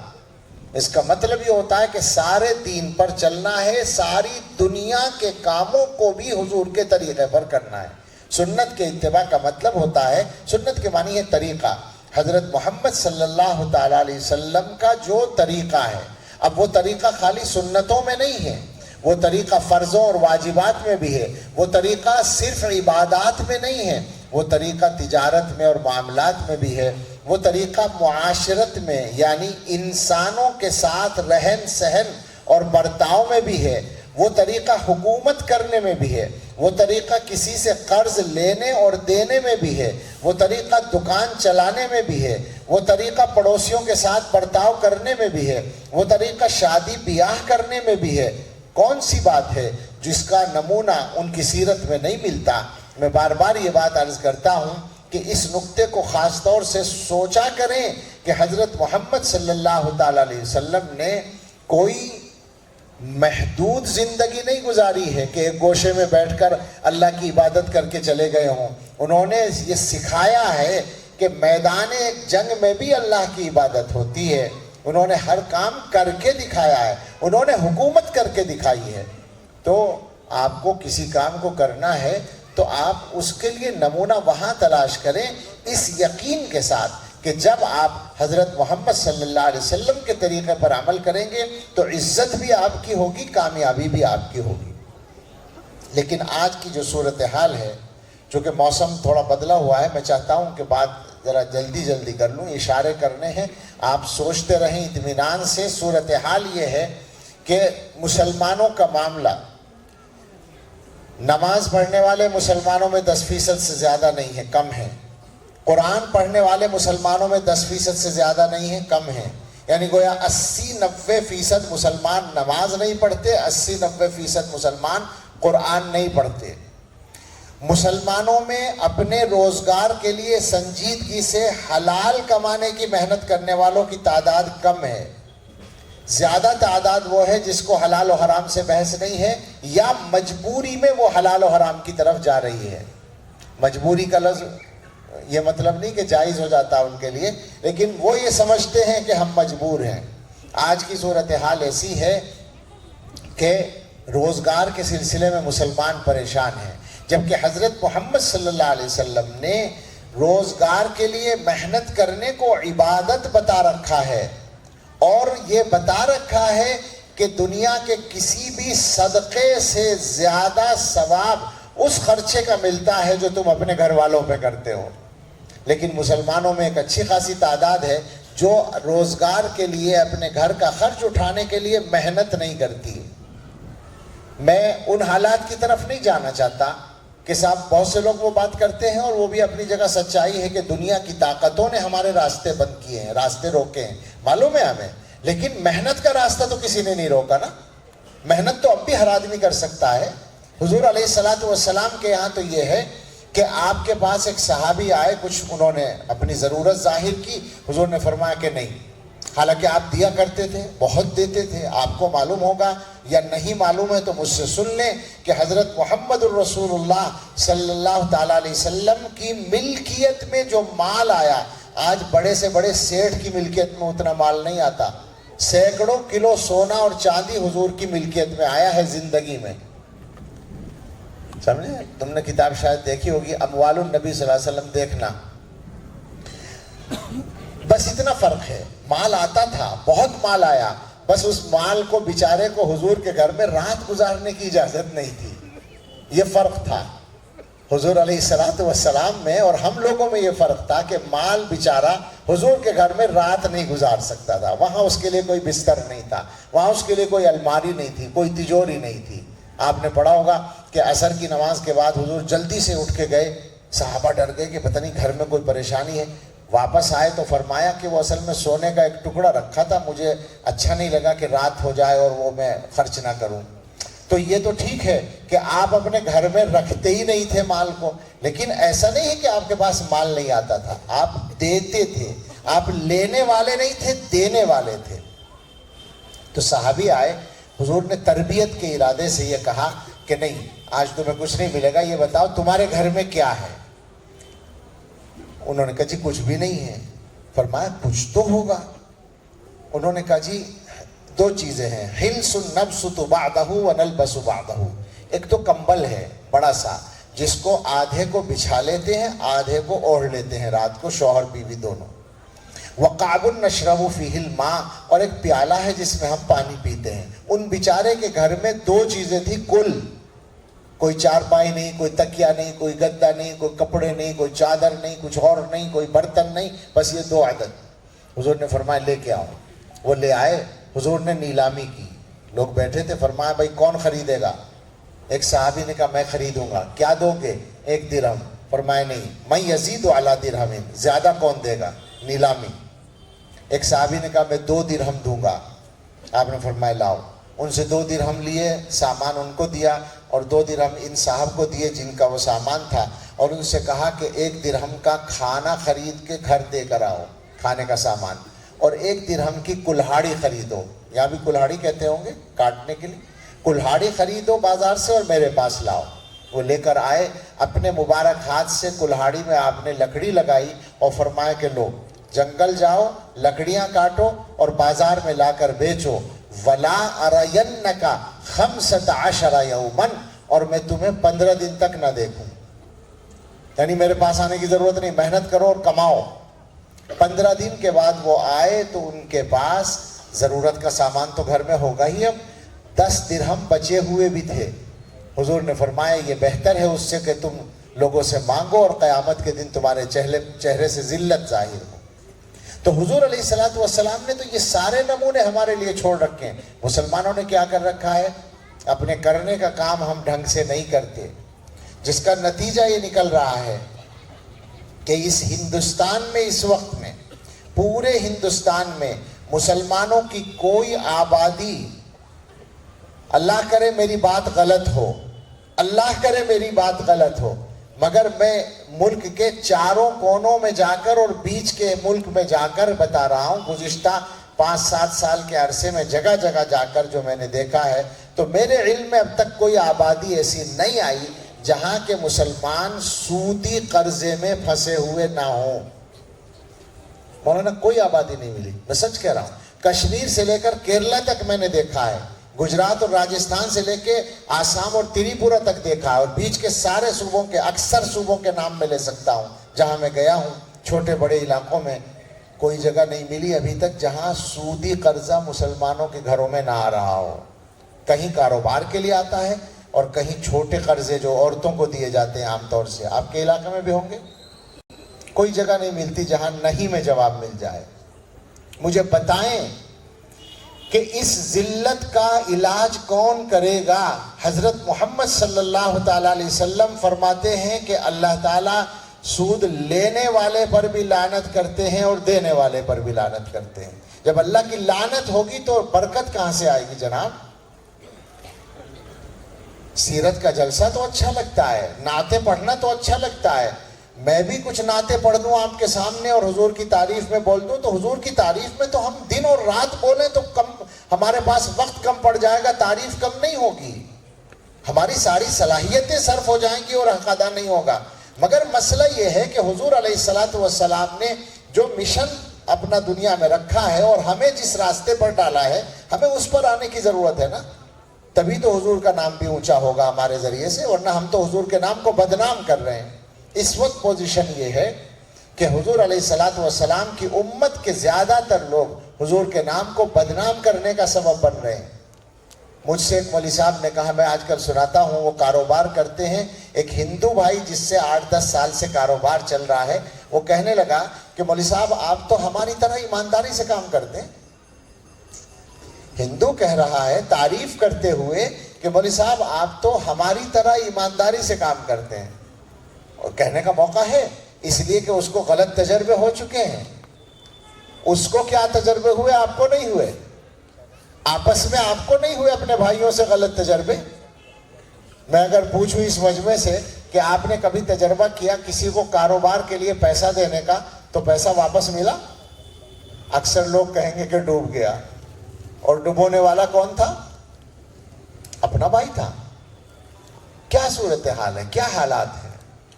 اس کا مطلب یہ ہوتا ہے کہ سارے دین پر چلنا ہے، ساری دنیا کے کاموں کو بھی حضور کے طریقے پر کرنا ہے۔ سنت کے اتباع کا مطلب ہوتا ہے، سنت کے معنی ہے طریقہ، حضرت محمد صلی اللہ تعالیٰ علیہ وسلم کا جو طریقہ ہے۔ اب وہ طریقہ خالی سنتوں میں نہیں ہے، وہ طریقہ فرضوں اور واجبات میں بھی ہے، وہ طریقہ صرف عبادات میں نہیں ہے، وہ طریقہ تجارت میں اور معاملات میں بھی ہے، وہ طریقہ معاشرت میں یعنی انسانوں کے ساتھ رہن سہن اور برتاؤ میں بھی ہے، وہ طریقہ حکومت کرنے میں بھی ہے، وہ طریقہ کسی سے قرض لینے اور دینے میں بھی ہے، وہ طریقہ دکان چلانے میں بھی ہے، وہ طریقہ پڑوسیوں کے ساتھ برتاؤ کرنے میں بھی ہے، وہ طریقہ شادی بیاہ کرنے میں بھی ہے۔ کون سی بات ہے جس کا نمونہ ان کی سیرت میں نہیں ملتا؟ میں بار بار یہ بات عرض کرتا ہوں کہ اس نقطے کو خاص طور سے سوچا کریں کہ حضرت محمد صلی اللہ تعالیٰ علیہ وسلم نے کوئی محدود زندگی نہیں گزاری ہے کہ ایک گوشے میں بیٹھ کر اللہ کی عبادت کر کے چلے گئے ہوں۔ انہوں نے یہ سکھایا ہے کہ میدان جنگ میں بھی اللہ کی عبادت ہوتی ہے، انہوں نے ہر کام کر کے دکھایا ہے، انہوں نے حکومت کر کے دکھائی ہے۔ تو آپ کو کسی کام کو کرنا ہے تو آپ اس کے لیے نمونہ وہاں تلاش کریں، اس یقین کے ساتھ کہ جب آپ حضرت محمد صلی اللہ علیہ وسلم کے طریقے پر عمل کریں گے تو عزت بھی آپ کی ہوگی، کامیابی بھی آپ کی ہوگی۔ لیکن آج کی جو صورتحال ہے، چونکہ موسم تھوڑا بدلا ہوا ہے، میں چاہتا ہوں کہ بات ذرا جلدی کر لوں، اشارے کرنے ہیں، آپ سوچتے رہیں اطمینان سے۔ صورتحال یہ ہے کہ مسلمانوں کا معاملہ، نماز پڑھنے والے مسلمانوں میں 10% سے زیادہ نہیں ہے، کم ہے۔ قرآن پڑھنے والے مسلمانوں میں 10% سے زیادہ نہیں ہے، کم ہے۔ یعنی گویا 80-90% مسلمان نماز نہیں پڑھتے، 80-90% مسلمان قرآن نہیں پڑھتے۔ مسلمانوں میں اپنے روزگار کے لیے سنجیدگی سے حلال کمانے کی محنت کرنے والوں کی تعداد کم ہے. زیادہ تعداد وہ ہے جس کو حلال و حرام سے بحث نہیں ہے یا مجبوری میں وہ حلال و حرام کی طرف جا رہی ہے. مجبوری کا لفظ یہ مطلب نہیں کہ جائز ہو جاتا ان کے لیے، لیکن وہ یہ سمجھتے ہیں کہ ہم مجبور ہیں. آج کی صورتحال ایسی ہے کہ روزگار کے سلسلے میں مسلمان پریشان ہیں، جبکہ حضرت محمد صلی اللہ علیہ وسلم نے روزگار کے لیے محنت کرنے کو عبادت بتا رکھا ہے، اور یہ بتا رکھا ہے کہ دنیا کے کسی بھی صدقے سے زیادہ ثواب اس خرچے کا ملتا ہے جو تم اپنے گھر والوں پہ کرتے ہو. لیکن مسلمانوں میں ایک اچھی خاصی تعداد ہے جو روزگار کے لیے اپنے گھر کا خرچ اٹھانے کے لیے محنت نہیں کرتی. میں ان حالات کی طرف نہیں جانا چاہتا کہ صاحب بہت سے لوگ وہ بات کرتے ہیں، اور وہ بھی اپنی جگہ سچائی ہے کہ دنیا کی طاقتوں نے ہمارے راستے بند کیے ہیں، راستے روکے ہیں، معلوم ہے ہمیں، لیکن محنت کا راستہ تو کسی نے نہیں روکا نا. محنت تو اب بھی ہر آدمی کر سکتا ہے. حضور علیہ الصلوۃ والسلام کے یہاں تو یہ ہے کہ آپ کے پاس ایک صحابی آئے، کچھ انہوں نے اپنی ضرورت ظاہر کی. حضور نے فرمایا کہ نہیں، حالانکہ آپ دیا کرتے تھے، بہت دیتے تھے، آپ کو معلوم ہوگا یا نہیں معلوم ہے تو مجھ سے سن لیں کہ حضرت محمد الرسول اللہ صلی اللہ تعالیٰ علیہ وسلم کی ملکیت میں جو مال آیا، آج بڑے سے بڑے سیٹھ کی ملکیت میں اتنا مال نہیں آتا. سینکڑوں کلو سونا اور چاندی حضور کی ملکیت میں آیا ہے زندگی میں. سمجھے؟ تم نے کتاب شاید دیکھی ہوگی اموال النبی صلی اللہ علیہ وسلم، دیکھنا. بس اتنا فرق ہے، مال آتا تھا، بہت مال آیا، بس اس مال کو بیچارے کو حضور کے گھر میں رات گزارنے کی اجازت نہیں تھی. یہ فرق تھا حضور علیہ الصلوۃ والسلام میں اور ہم لوگوں میں. یہ فرق تھا کہ مال بیچارہ حضور کے گھر میں رات نہیں گزار سکتا تھا. وہاں اس کے لیے کوئی بستر نہیں تھا، وہاں اس کے لیے کوئی الماری نہیں تھی، کوئی تجوری نہیں تھی. آپ نے پڑھا ہوگا کہ عصر کی نماز کے بعد حضور جلدی سے اٹھ کے گئے. صحابہ ڈر گئے کہ پتہ نہیں گھر میں کوئی پریشانی ہے. واپس آئے تو فرمایا کہ وہ اصل میں سونے کا ایک ٹکڑا رکھا تھا، مجھے اچھا نہیں لگا کہ رات ہو جائے اور وہ میں خرچ نہ کروں. تو یہ تو ٹھیک ہے کہ آپ اپنے گھر میں رکھتے ہی نہیں تھے مال کو، لیکن ایسا نہیں ہے کہ آپ کے پاس مال نہیں آتا تھا، آپ دیتے تھے. آپ لینے والے نہیں تھے، دینے والے تھے. تو صحابی آئے، حضور نے تربیت کے ارادے سے یہ کہا کہ نہیں، آج تمہیں کچھ نہیں ملے گا، یہ بتاؤ تمہارے گھر میں کیا ہے. انہوں نے کہا جی کچھ بھی نہیں ہے. فرمایا کچھ تو ہوگا. انہوں نے کہا جی دو چیزیں ہیں، حلس النفس بعدہ ونلبس بعدہ. ایک تو کمبل ہے بڑا سا جس کو آدھے کو بچھا لیتے ہیں، آدھے کو اوڑھ لیتے ہیں رات کو، شوہر بیوی دونوں. وقعب نشرب فیہ الماء، اور ایک پیالہ ہے جس میں ہم پانی پیتے ہیں. ان بیچارے کے گھر میں دو چیزیں تھی کل. کوئی چارپائی نہیں، کوئی تکیہ نہیں، کوئی گدا نہیں، کوئی کپڑے نہیں، کوئی چادر نہیں، کچھ اور نہیں، کوئی برتن نہیں، بس یہ دو عدد. حضور نے فرمایا لے کے آؤ. وہ لے آئے. حضور نے نیلامی کی، لوگ بیٹھے تھے. فرمایا بھائی کون خریدے گا؟ ایک صحابی نے کہا میں خریدوں گا. کیا دو گے؟ 1 درہم. فرمایا نہیں، میں یزید علی درہم، زیادہ کون دے گا؟ نیلامی. ایک صحابی نے کہا میں 2 درہم دوں گا. آپ نے فرمایا لاؤ. ان سے 2 درہم لیے، سامان ان کو دیا، اور 2 درہم ان صاحب کو دیے جن کا وہ سامان تھا، اور ان سے کہا کہ 1 درہم کا کھانا خرید کے گھر دے کر آؤ، کھانے کا سامان، اور 1 درہم کی کلہاڑی خریدو. یہاں بھی کلہاڑی کہتے ہوں گے کاٹنے کے لیے. کلہاڑی خریدو بازار سے اور میرے پاس لاؤ. وہ لے کر آئے. اپنے مبارک ہاتھ سے کلہاڑی میں آپ نے لکڑی لگائی اور فرمایا کہ لو جنگل جاؤ، لکڑیاں کاٹو اور بازار میں لا کر بیچو. وَلَا أَرَيَنَّكَ 15 يَوْمًا، اور میں تمہیں 15 دن تک نہ دیکھوں. یعنی میرے پاس آنے کی ضرورت نہیں، محنت کرو اور کماؤ. 15 دن کے بعد وہ آئے تو ان کے پاس ضرورت کا سامان تو گھر میں ہوگا ہی. اب 10 درہم بچے ہوئے بھی تھے. حضور نے فرمایا یہ بہتر ہے اس سے کہ تم لوگوں سے مانگو اور قیامت کے دن تمہارے چہرے سے ذلت ظاہر ہو. تو حضور علیہ الصلوۃ والسلام نے تو یہ سارے نمونے ہمارے لیے چھوڑ رکھے ہیں. مسلمانوں نے کیا کر رکھا ہے؟ اپنے کرنے کا کام ہم ڈھنگ سے نہیں کرتے، جس کا نتیجہ یہ نکل رہا ہے کہ اس ہندوستان میں اس وقت میں، پورے ہندوستان میں مسلمانوں کی کوئی آبادی، اللہ کرے میری بات غلط ہو، اللہ کرے میری بات غلط ہو، مگر میں ملک کے چاروں کونوں میں جا کر اور بیچ کے ملک میں جا کر بتا رہا ہوں. گزشتہ 5-7 سال کے عرصے میں جگہ جگہ جا کر جو میں نے دیکھا ہے تو میرے علم میں اب تک کوئی آبادی ایسی نہیں آئی جہاں کے مسلمان سودی قرضے میں پھنسے ہوئے نہ ہوں. مولانا کوئی آبادی نہیں ملی, میں سچ کہہ رہا ہوں. کشمیر سے لے کر کیرلا تک میں نے دیکھا ہے, گجرات اور راجستھان سے لے کے آسام اور تریپورہ تک دیکھا ہے, اور بیچ کے سارے صوبوں کے اکثر صوبوں کے نام میں لے سکتا ہوں جہاں میں گیا ہوں. چھوٹے بڑے علاقوں میں کوئی جگہ نہیں ملی ابھی تک جہاں سودی قرضہ مسلمانوں کے گھروں میں نہ آ رہا ہو. کہیں کاروبار کے لیے آتا ہے اور کہیں چھوٹے قرضے جو عورتوں کو دیے جاتے ہیں عام طور سے. آپ کے علاقے میں بھی ہوں گے. کوئی جگہ نہیں ملتی جہاں نہیں میں جواب مل جائے. مجھے بتائیں کہ اس ذلت کا علاج کون کرے گا؟ حضرت محمد صلی اللہ تعالیٰ علیہ وسلم فرماتے ہیں کہ اللہ تعالیٰ سود لینے والے پر بھی لعنت کرتے ہیں اور دینے والے پر بھی لعنت کرتے ہیں. جب اللہ کی لعنت ہوگی تو برکت کہاں سے آئے گی جناب؟ سیرت کا جلسہ تو اچھا لگتا ہے, نعتیں پڑھنا تو اچھا لگتا ہے. میں بھی کچھ نعتیں پڑھ دوں آپ کے سامنے اور حضور کی تعریف میں بول دوں تو حضور کی تعریف میں تو ہم دن اور رات بولیں تو کم, ہمارے پاس وقت کم پڑ جائے گا, تعریف کم نہیں ہوگی, ہماری ساری صلاحیتیں صرف ہو جائیں گی اور حق ادا نہیں ہوگا. مگر مسئلہ یہ ہے کہ حضور علیہ الصلوۃ والسلام نے جو مشن اپنا دنیا میں رکھا ہے اور ہمیں جس راستے پر ڈالا ہے ہمیں اس پر آنے کی ضرورت ہے نا. تبھی تو حضور کا نام بھی اونچا ہوگا ہمارے ذریعے سے, ورنہ ہم تو حضور کے نام کو بدنام کر رہے ہیں. اس وقت پوزیشن یہ ہے کہ حضور علیہ الصلوۃ والسلام کی امت کے زیادہ تر لوگ حضور کے نام کو بدنام کرنے کا سبب بن رہے ہیں. مجھ سے ایک مولوی صاحب نے کہا, میں آج کل سناتا ہوں, وہ کاروبار کرتے ہیں, ایک ہندو بھائی جس سے 8-10 سال سے کاروبار چل رہا ہے, وہ کہنے لگا کہ مولوی صاحب آپ تو ہماری طرح ایمانداری سے کام کرتے ہیں. ہندو کہہ رہا ہے تعریف کرتے ہوئے کہ مولوی صاحب آپ تو ہماری طرح ایمانداری سے کام کرتے ہیں. اور کہنے کا موقع ہے اس لیے کہ اس کو غلط تجربے ہو چکے ہیں. اس کو کیا تجربے ہوئے, آپ کو نہیں ہوئے؟ آپس میں آپ کو نہیں ہوئے اپنے بھائیوں سے غلط تجربے؟ میں اگر پوچھوں اس مجمع سے کہ آپ نے کبھی تجربہ کیا کسی کو کاروبار کے لیے پیسہ دینے کا تو پیسہ واپس ملا؟ اکثر لوگ کہیں گے کہ ڈوب گیا. اور ڈبونے والا کون تھا؟ اپنا بھائی تھا. کیا صورتحال ہے, کیا حالات ہیں؟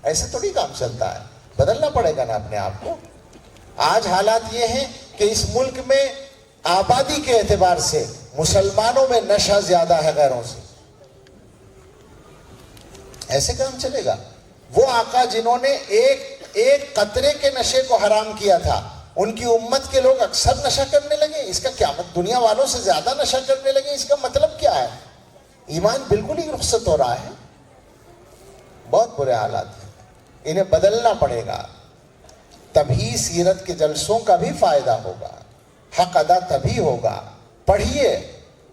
ایسے تھوڑی کام چلتا ہے, بدلنا پڑے گا نا اپنے آپ کو. آج حالات یہ ہیں کہ اس ملک میں آبادی کے اعتبار سے مسلمانوں میں نشہ زیادہ ہے غیروں سے. ایسے کام چلے گا؟ وہ آقا جنہوں نے ایک قطرے کے نشے کو حرام کیا تھا, ان کی امت کے لوگ اکثر نشہ کرنے لگے. اس کا کیا مطلب؟ دنیا والوں سے زیادہ نشہ کرنے لگے, اس کا مطلب کیا ہے؟ ایمان بالکل ہی رخصت ہو رہا ہے. بہت برے حالات ہیں, انہیں بدلنا پڑے گا. تبھی سیرت کے جلسوں کا بھی فائدہ ہوگا, حق ادا تبھی ہوگا. پڑھیے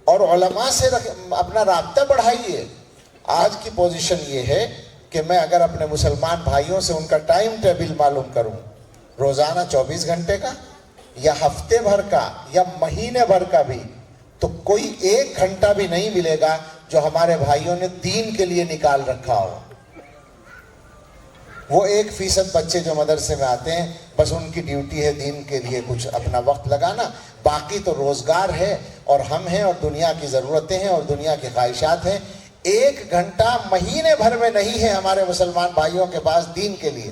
اور علماء سے اپنا رابطہ بڑھائیے. آج کی پوزیشن یہ ہے کہ میں اگر اپنے مسلمان بھائیوں سے ان کا ٹائم ٹیبل معلوم کروں, روزانہ 24 گھنٹے کا یا ہفتے بھر کا یا مہینے بھر کا بھی, تو کوئی 1 گھنٹہ بھی نہیں ملے گا جو ہمارے بھائیوں نے دین کے لیے نکال رکھا ہو. وہ 1% بچے جو مدرسے میں آتے ہیں بس ان کی ڈیوٹی ہے دین کے لیے کچھ اپنا وقت لگانا, باقی تو روزگار ہے اور ہم ہیں اور دنیا کی ضرورتیں ہیں اور دنیا کی خواہشات ہیں. 1 گھنٹہ مہینے بھر میں نہیں ہے ہمارے مسلمان بھائیوں کے پاس دین کے لیے.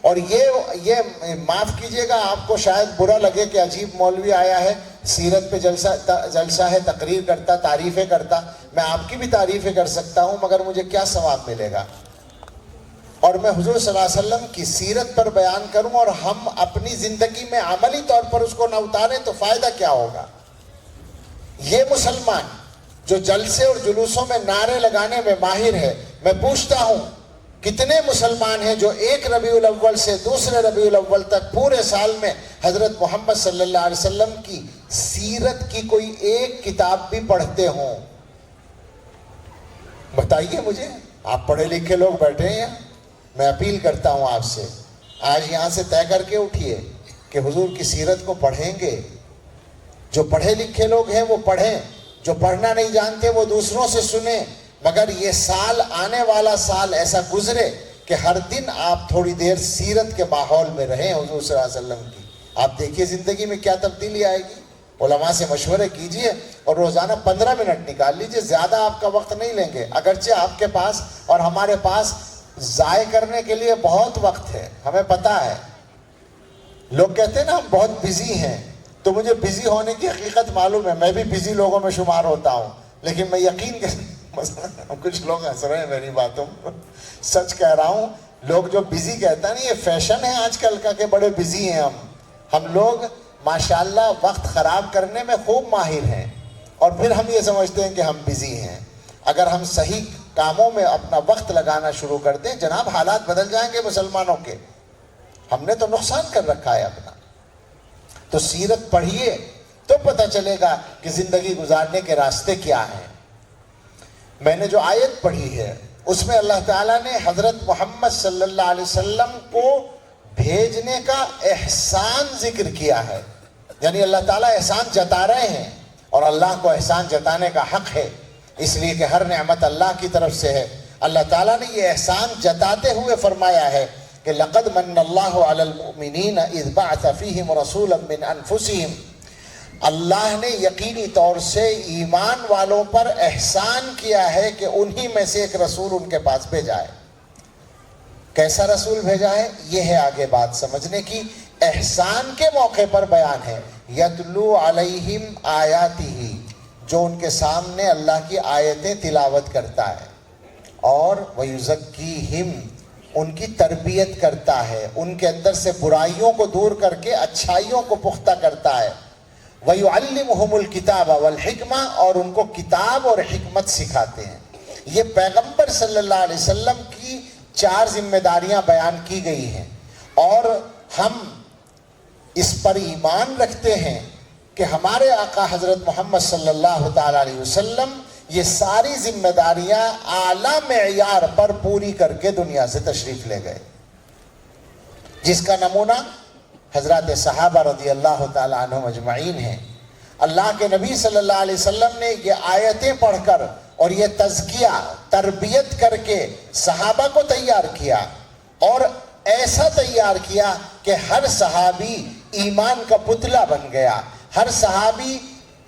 اور یہ معاف کیجئے گا, آپ کو شاید برا لگے کہ عجیب مولوی آیا ہے, سیرت پہ جلسہ ہے, تقریر کرتا, تعریفیں کرتا. میں آپ کی بھی تعریفیں کر سکتا ہوں مگر مجھے کیا ثواب ملے گا؟ اور میں حضور صلی اللہ علیہ وسلم کی سیرت پر بیان کروں اور ہم اپنی زندگی میں عملی طور پر اس کو نہ اتاریں تو فائدہ کیا ہوگا؟ یہ مسلمان جو جلسے اور جلوسوں میں نعرے لگانے میں ماہر ہے, میں پوچھتا ہوں کتنے مسلمان ہیں جو 1 ربیع الاول سے 2 ربیع الاول تک پورے سال میں حضرت محمد صلی اللہ علیہ وسلم کی سیرت کی کوئی ایک کتاب بھی پڑھتے ہوں؟ بتائیے مجھے. آپ پڑھے لکھے لوگ بیٹھے ہیں, میں اپیل کرتا ہوں آپ سے, آج یہاں سے طے کر کے اٹھیے کہ حضور کی سیرت کو پڑھیں گے. جو پڑھے لکھے لوگ ہیں وہ پڑھیں, جو پڑھنا نہیں جانتے وہ دوسروں سے سنیں. مگر یہ سال, آنے والا سال ایسا گزرے کہ ہر دن آپ تھوڑی دیر سیرت کے ماحول میں رہیں حضور صلی اللہ علیہ وسلم کی. آپ دیکھیے زندگی میں کیا تبدیلی آئے گی. علماء سے مشورے کیجئے اور روزانہ 15 منٹ نکال لیجئے. زیادہ آپ کا وقت نہیں لیں گے. اگرچہ آپ کے پاس اور ہمارے پاس ضائع کرنے کے لیے بہت وقت ہے, ہمیں پتہ ہے. لوگ کہتے ہیں نا ہم بہت بزی ہیں, تو مجھے بزی ہونے کی حقیقت معلوم ہے. میں بھی بزی لوگوں میں شمار ہوتا ہوں, لیکن میں یقین کچھ لوگ ہنس رہے ہیں میری باتوں, سچ کہہ رہا ہوں. لوگ جو بزی کہتا ہے نا, یہ فیشن ہے آج کل کا کہ بڑے بزی ہیں ہم لوگ ماشاءاللہ وقت خراب کرنے میں خوب ماہر ہیں, اور پھر ہم یہ سمجھتے ہیں کہ ہم بزی ہیں. اگر ہم صحیح کاموں میں اپنا وقت لگانا شروع کر دیں, جناب حالات بدل جائیں گے مسلمانوں کے. ہم نے تو نقصان کر رکھا ہے اپنا. تو سیرت پڑھیے تو پتہ چلے گا کہ زندگی گزارنے کے راستے کیا ہیں. میں نے جو آیت پڑھی ہے اس میں اللہ تعالیٰ نے حضرت محمد صلی اللہ علیہ وسلم کو بھیجنے کا احسان ذکر کیا ہے. یعنی اللہ تعالیٰ احسان جتا رہے ہیں, اور اللہ کو احسان جتانے کا حق ہے, اس لیے کہ ہر نعمت اللہ کی طرف سے ہے. اللہ تعالیٰ نے یہ احسان جتاتے ہوئے فرمایا ہے کہ لقد من اللہ علی المؤمنین اذ بعث فیہم رسولا من انفسہم. اللہ نے یقینی طور سے ایمان والوں پر احسان کیا ہے کہ انہی میں سے ایک رسول ان کے پاس بھیجا ہے. کیسا رسول بھیجا ہے, یہ ہے آگے بات سمجھنے کی. احسان کے موقع پر بیان ہے. یتلو علیہم آیاتہ, جو ان کے سامنے اللہ کی آیتیں تلاوت کرتا ہے, اور ویزکیہم, ان کی تربیت کرتا ہے, ان کے اندر سے برائیوں کو دور کر کے اچھائیوں کو پختہ کرتا ہے. وَيُعَلِّمُهُمُ الْكِتَابَ وَالْحِكْمَةَ, اور ان کو کتاب اور حکمت سکھاتے ہیں. یہ پیغمبر صلی اللہ علیہ وسلم کی 4 ذمہ داریاں بیان کی گئی ہیں, اور ہم اس پر ایمان رکھتے ہیں کہ ہمارے آقا حضرت محمد صلی اللہ تعالیٰ علیہ وسلم یہ ساری ذمہ داریاں اعلیٰ معیار پر پوری کر کے دنیا سے تشریف لے گئے, جس کا نمونہ حضرات صحابہ رضی اللہ تعالیٰ عنہم اجمعین ہیں. اللہ کے نبی صلی اللہ علیہ وسلم نے یہ آیتیں پڑھ کر اور یہ تزکیہ تربیت کر کے صحابہ کو تیار کیا, اور ایسا تیار کیا کہ ہر صحابی ایمان کا پتلا بن گیا, ہر صحابی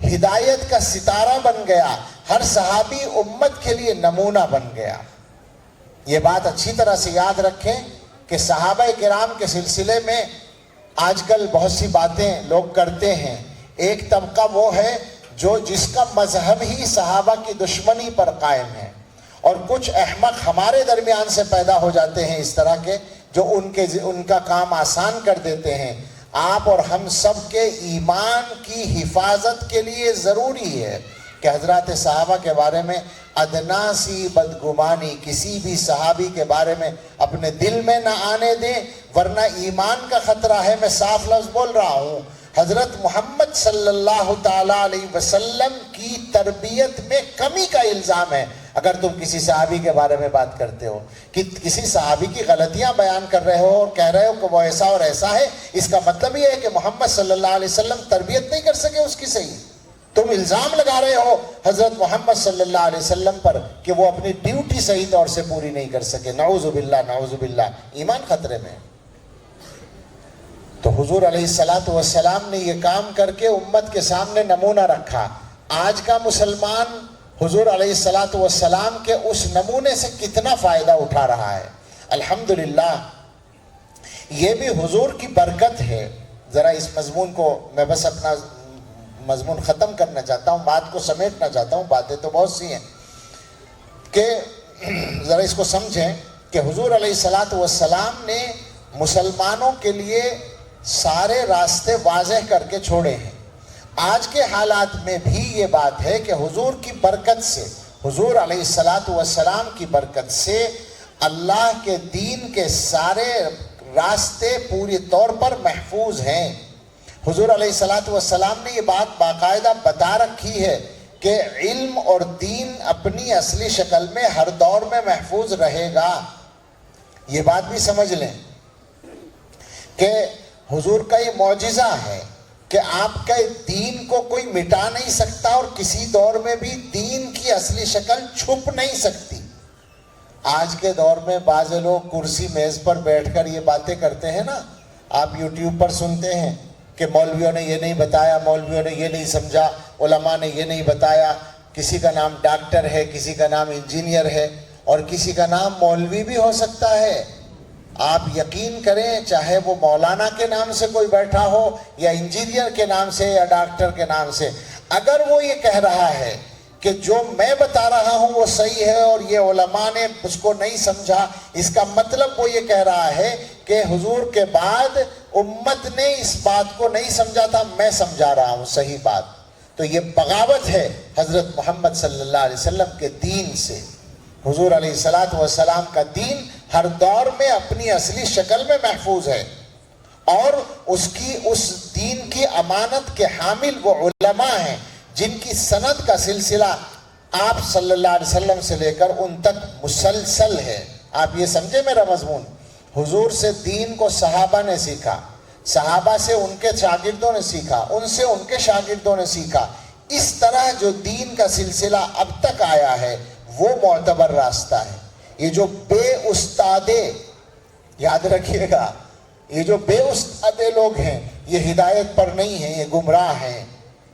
ہدایت کا ستارہ بن گیا, ہر صحابی امت کے لیے نمونہ بن گیا. یہ بات اچھی طرح سے یاد رکھیں کہ صحابہ کرام کے سلسلے میں آج کل بہت سی باتیں لوگ کرتے ہیں. ایک طبقہ وہ ہے جو جس کا مذہب ہی صحابہ کی دشمنی پر قائم ہے, اور کچھ احمق ہمارے درمیان سے پیدا ہو جاتے ہیں اس طرح کے, جو ان کا کام آسان کر دیتے ہیں. آپ اور ہم سب کے ایمان کی حفاظت کے لیے ضروری ہے کہ حضرات صحابہ کے بارے میں ادنا سی بدگمانی کسی بھی صحابی کے بارے میں اپنے دل میں نہ آنے دیں, ورنہ ایمان کا خطرہ ہے. میں صاف لفظ بول رہا ہوں, حضرت محمد صلی اللہ تعالیٰ علیہ وسلم کی تربیت میں کمی کا الزام ہے اگر تم کسی صحابی کے بارے میں بات کرتے ہو, کہ کسی صحابی کی غلطیاں بیان کر رہے ہو اور کہہ رہے ہو کہ وہ ایسا اور ایسا ہے. اس کا مطلب یہ ہے کہ محمد صلی اللہ علیہ وسلم تربیت نہیں کر سکے اس کی صحیح. تم الزام لگا رہے ہو حضرت محمد صلی اللہ علیہ وسلم پر کہ وہ اپنی ڈیوٹی صحیح طور سے پوری نہیں کر سکے. نعوذ باللہ, نعوذ باللہ, ایمان خطرے میں. تو حضور علیہ السلام نے یہ کام کر کے امت کے سامنے نمونہ رکھا. آج کا مسلمان حضور علیہ السلام کے اس نمونے سے کتنا فائدہ اٹھا رہا ہے. الحمدللہ, یہ بھی حضور کی برکت ہے. ذرا اس مضمون کو میں بس اپنا مضمون ختم کرنا چاہتا ہوں, بات کو سمیٹنا چاہتا ہوں. باتیں تو بہت سی ہیں کہ ذرا اس کو سمجھیں کہ حضور علیہ السلام نے مسلمانوں کے لیے سارے راستے واضح کر کے چھوڑے ہیں. آج کے حالات میں بھی یہ بات ہے کہ حضور کی برکت سے, حضور علیہ السلام کی برکت سے اللہ کے دین کے سارے راستے پوری طور پر محفوظ ہیں. حضور علیہ السلام نے یہ بات باقاعدہ بتا رکھی ہے کہ علم اور دین اپنی اصلی شکل میں ہر دور میں محفوظ رہے گا. یہ بات بھی سمجھ لیں کہ حضور کا یہ معجزہ ہے کہ آپ کے دین کو کوئی مٹا نہیں سکتا, اور کسی دور میں بھی دین کی اصلی شکل چھپ نہیں سکتی. آج کے دور میں بعض لوگ کرسی میز پر بیٹھ کر یہ باتیں کرتے ہیں نا، آپ یوٹیوب پر سنتے ہیں کہ مولویوں نے یہ نہیں بتایا، مولویوں نے یہ نہیں سمجھا، علماء نے یہ نہیں بتایا. کسی کا نام ڈاکٹر ہے، کسی کا نام انجینئر ہے، اور کسی کا نام مولوی بھی ہو سکتا ہے. آپ یقین کریں، چاہے وہ مولانا کے نام سے کوئی بیٹھا ہو یا انجینئر کے نام سے یا ڈاکٹر کے نام سے، اگر وہ یہ کہہ رہا ہے کہ جو میں بتا رہا ہوں وہ صحیح ہے اور یہ علماء نے اس کو نہیں سمجھا، اس کا مطلب وہ یہ کہہ رہا ہے کہ حضور کے بعد امت نے اس بات کو نہیں سمجھا تھا، میں سمجھا رہا ہوں صحیح بات. تو یہ بغاوت ہے حضرت محمد صلی اللہ علیہ وسلم کے دین سے. حضور علیہ السلام کا دین ہر دور میں اپنی اصلی شکل میں محفوظ ہے، اور اس دین کی امانت کے حامل وہ علماء ہیں جن کی سند کا سلسلہ آپ صلی اللہ علیہ وسلم سے لے کر ان تک مسلسل ہے. آپ یہ سمجھے میرا مضمون، حضور سے دین کو صحابہ نے سیکھا، صحابہ سے ان کے شاگردوں نے سیکھا، ان سے ان کے شاگردوں نے سیکھا. اس طرح جو دین کا سلسلہ اب تک آیا ہے وہ معتبر راستہ ہے. یہ جو بے استادے، یاد رکھیے گا، یہ جو بے استادے لوگ ہیں یہ ہدایت پر نہیں ہیں، یہ گمراہ ہیں.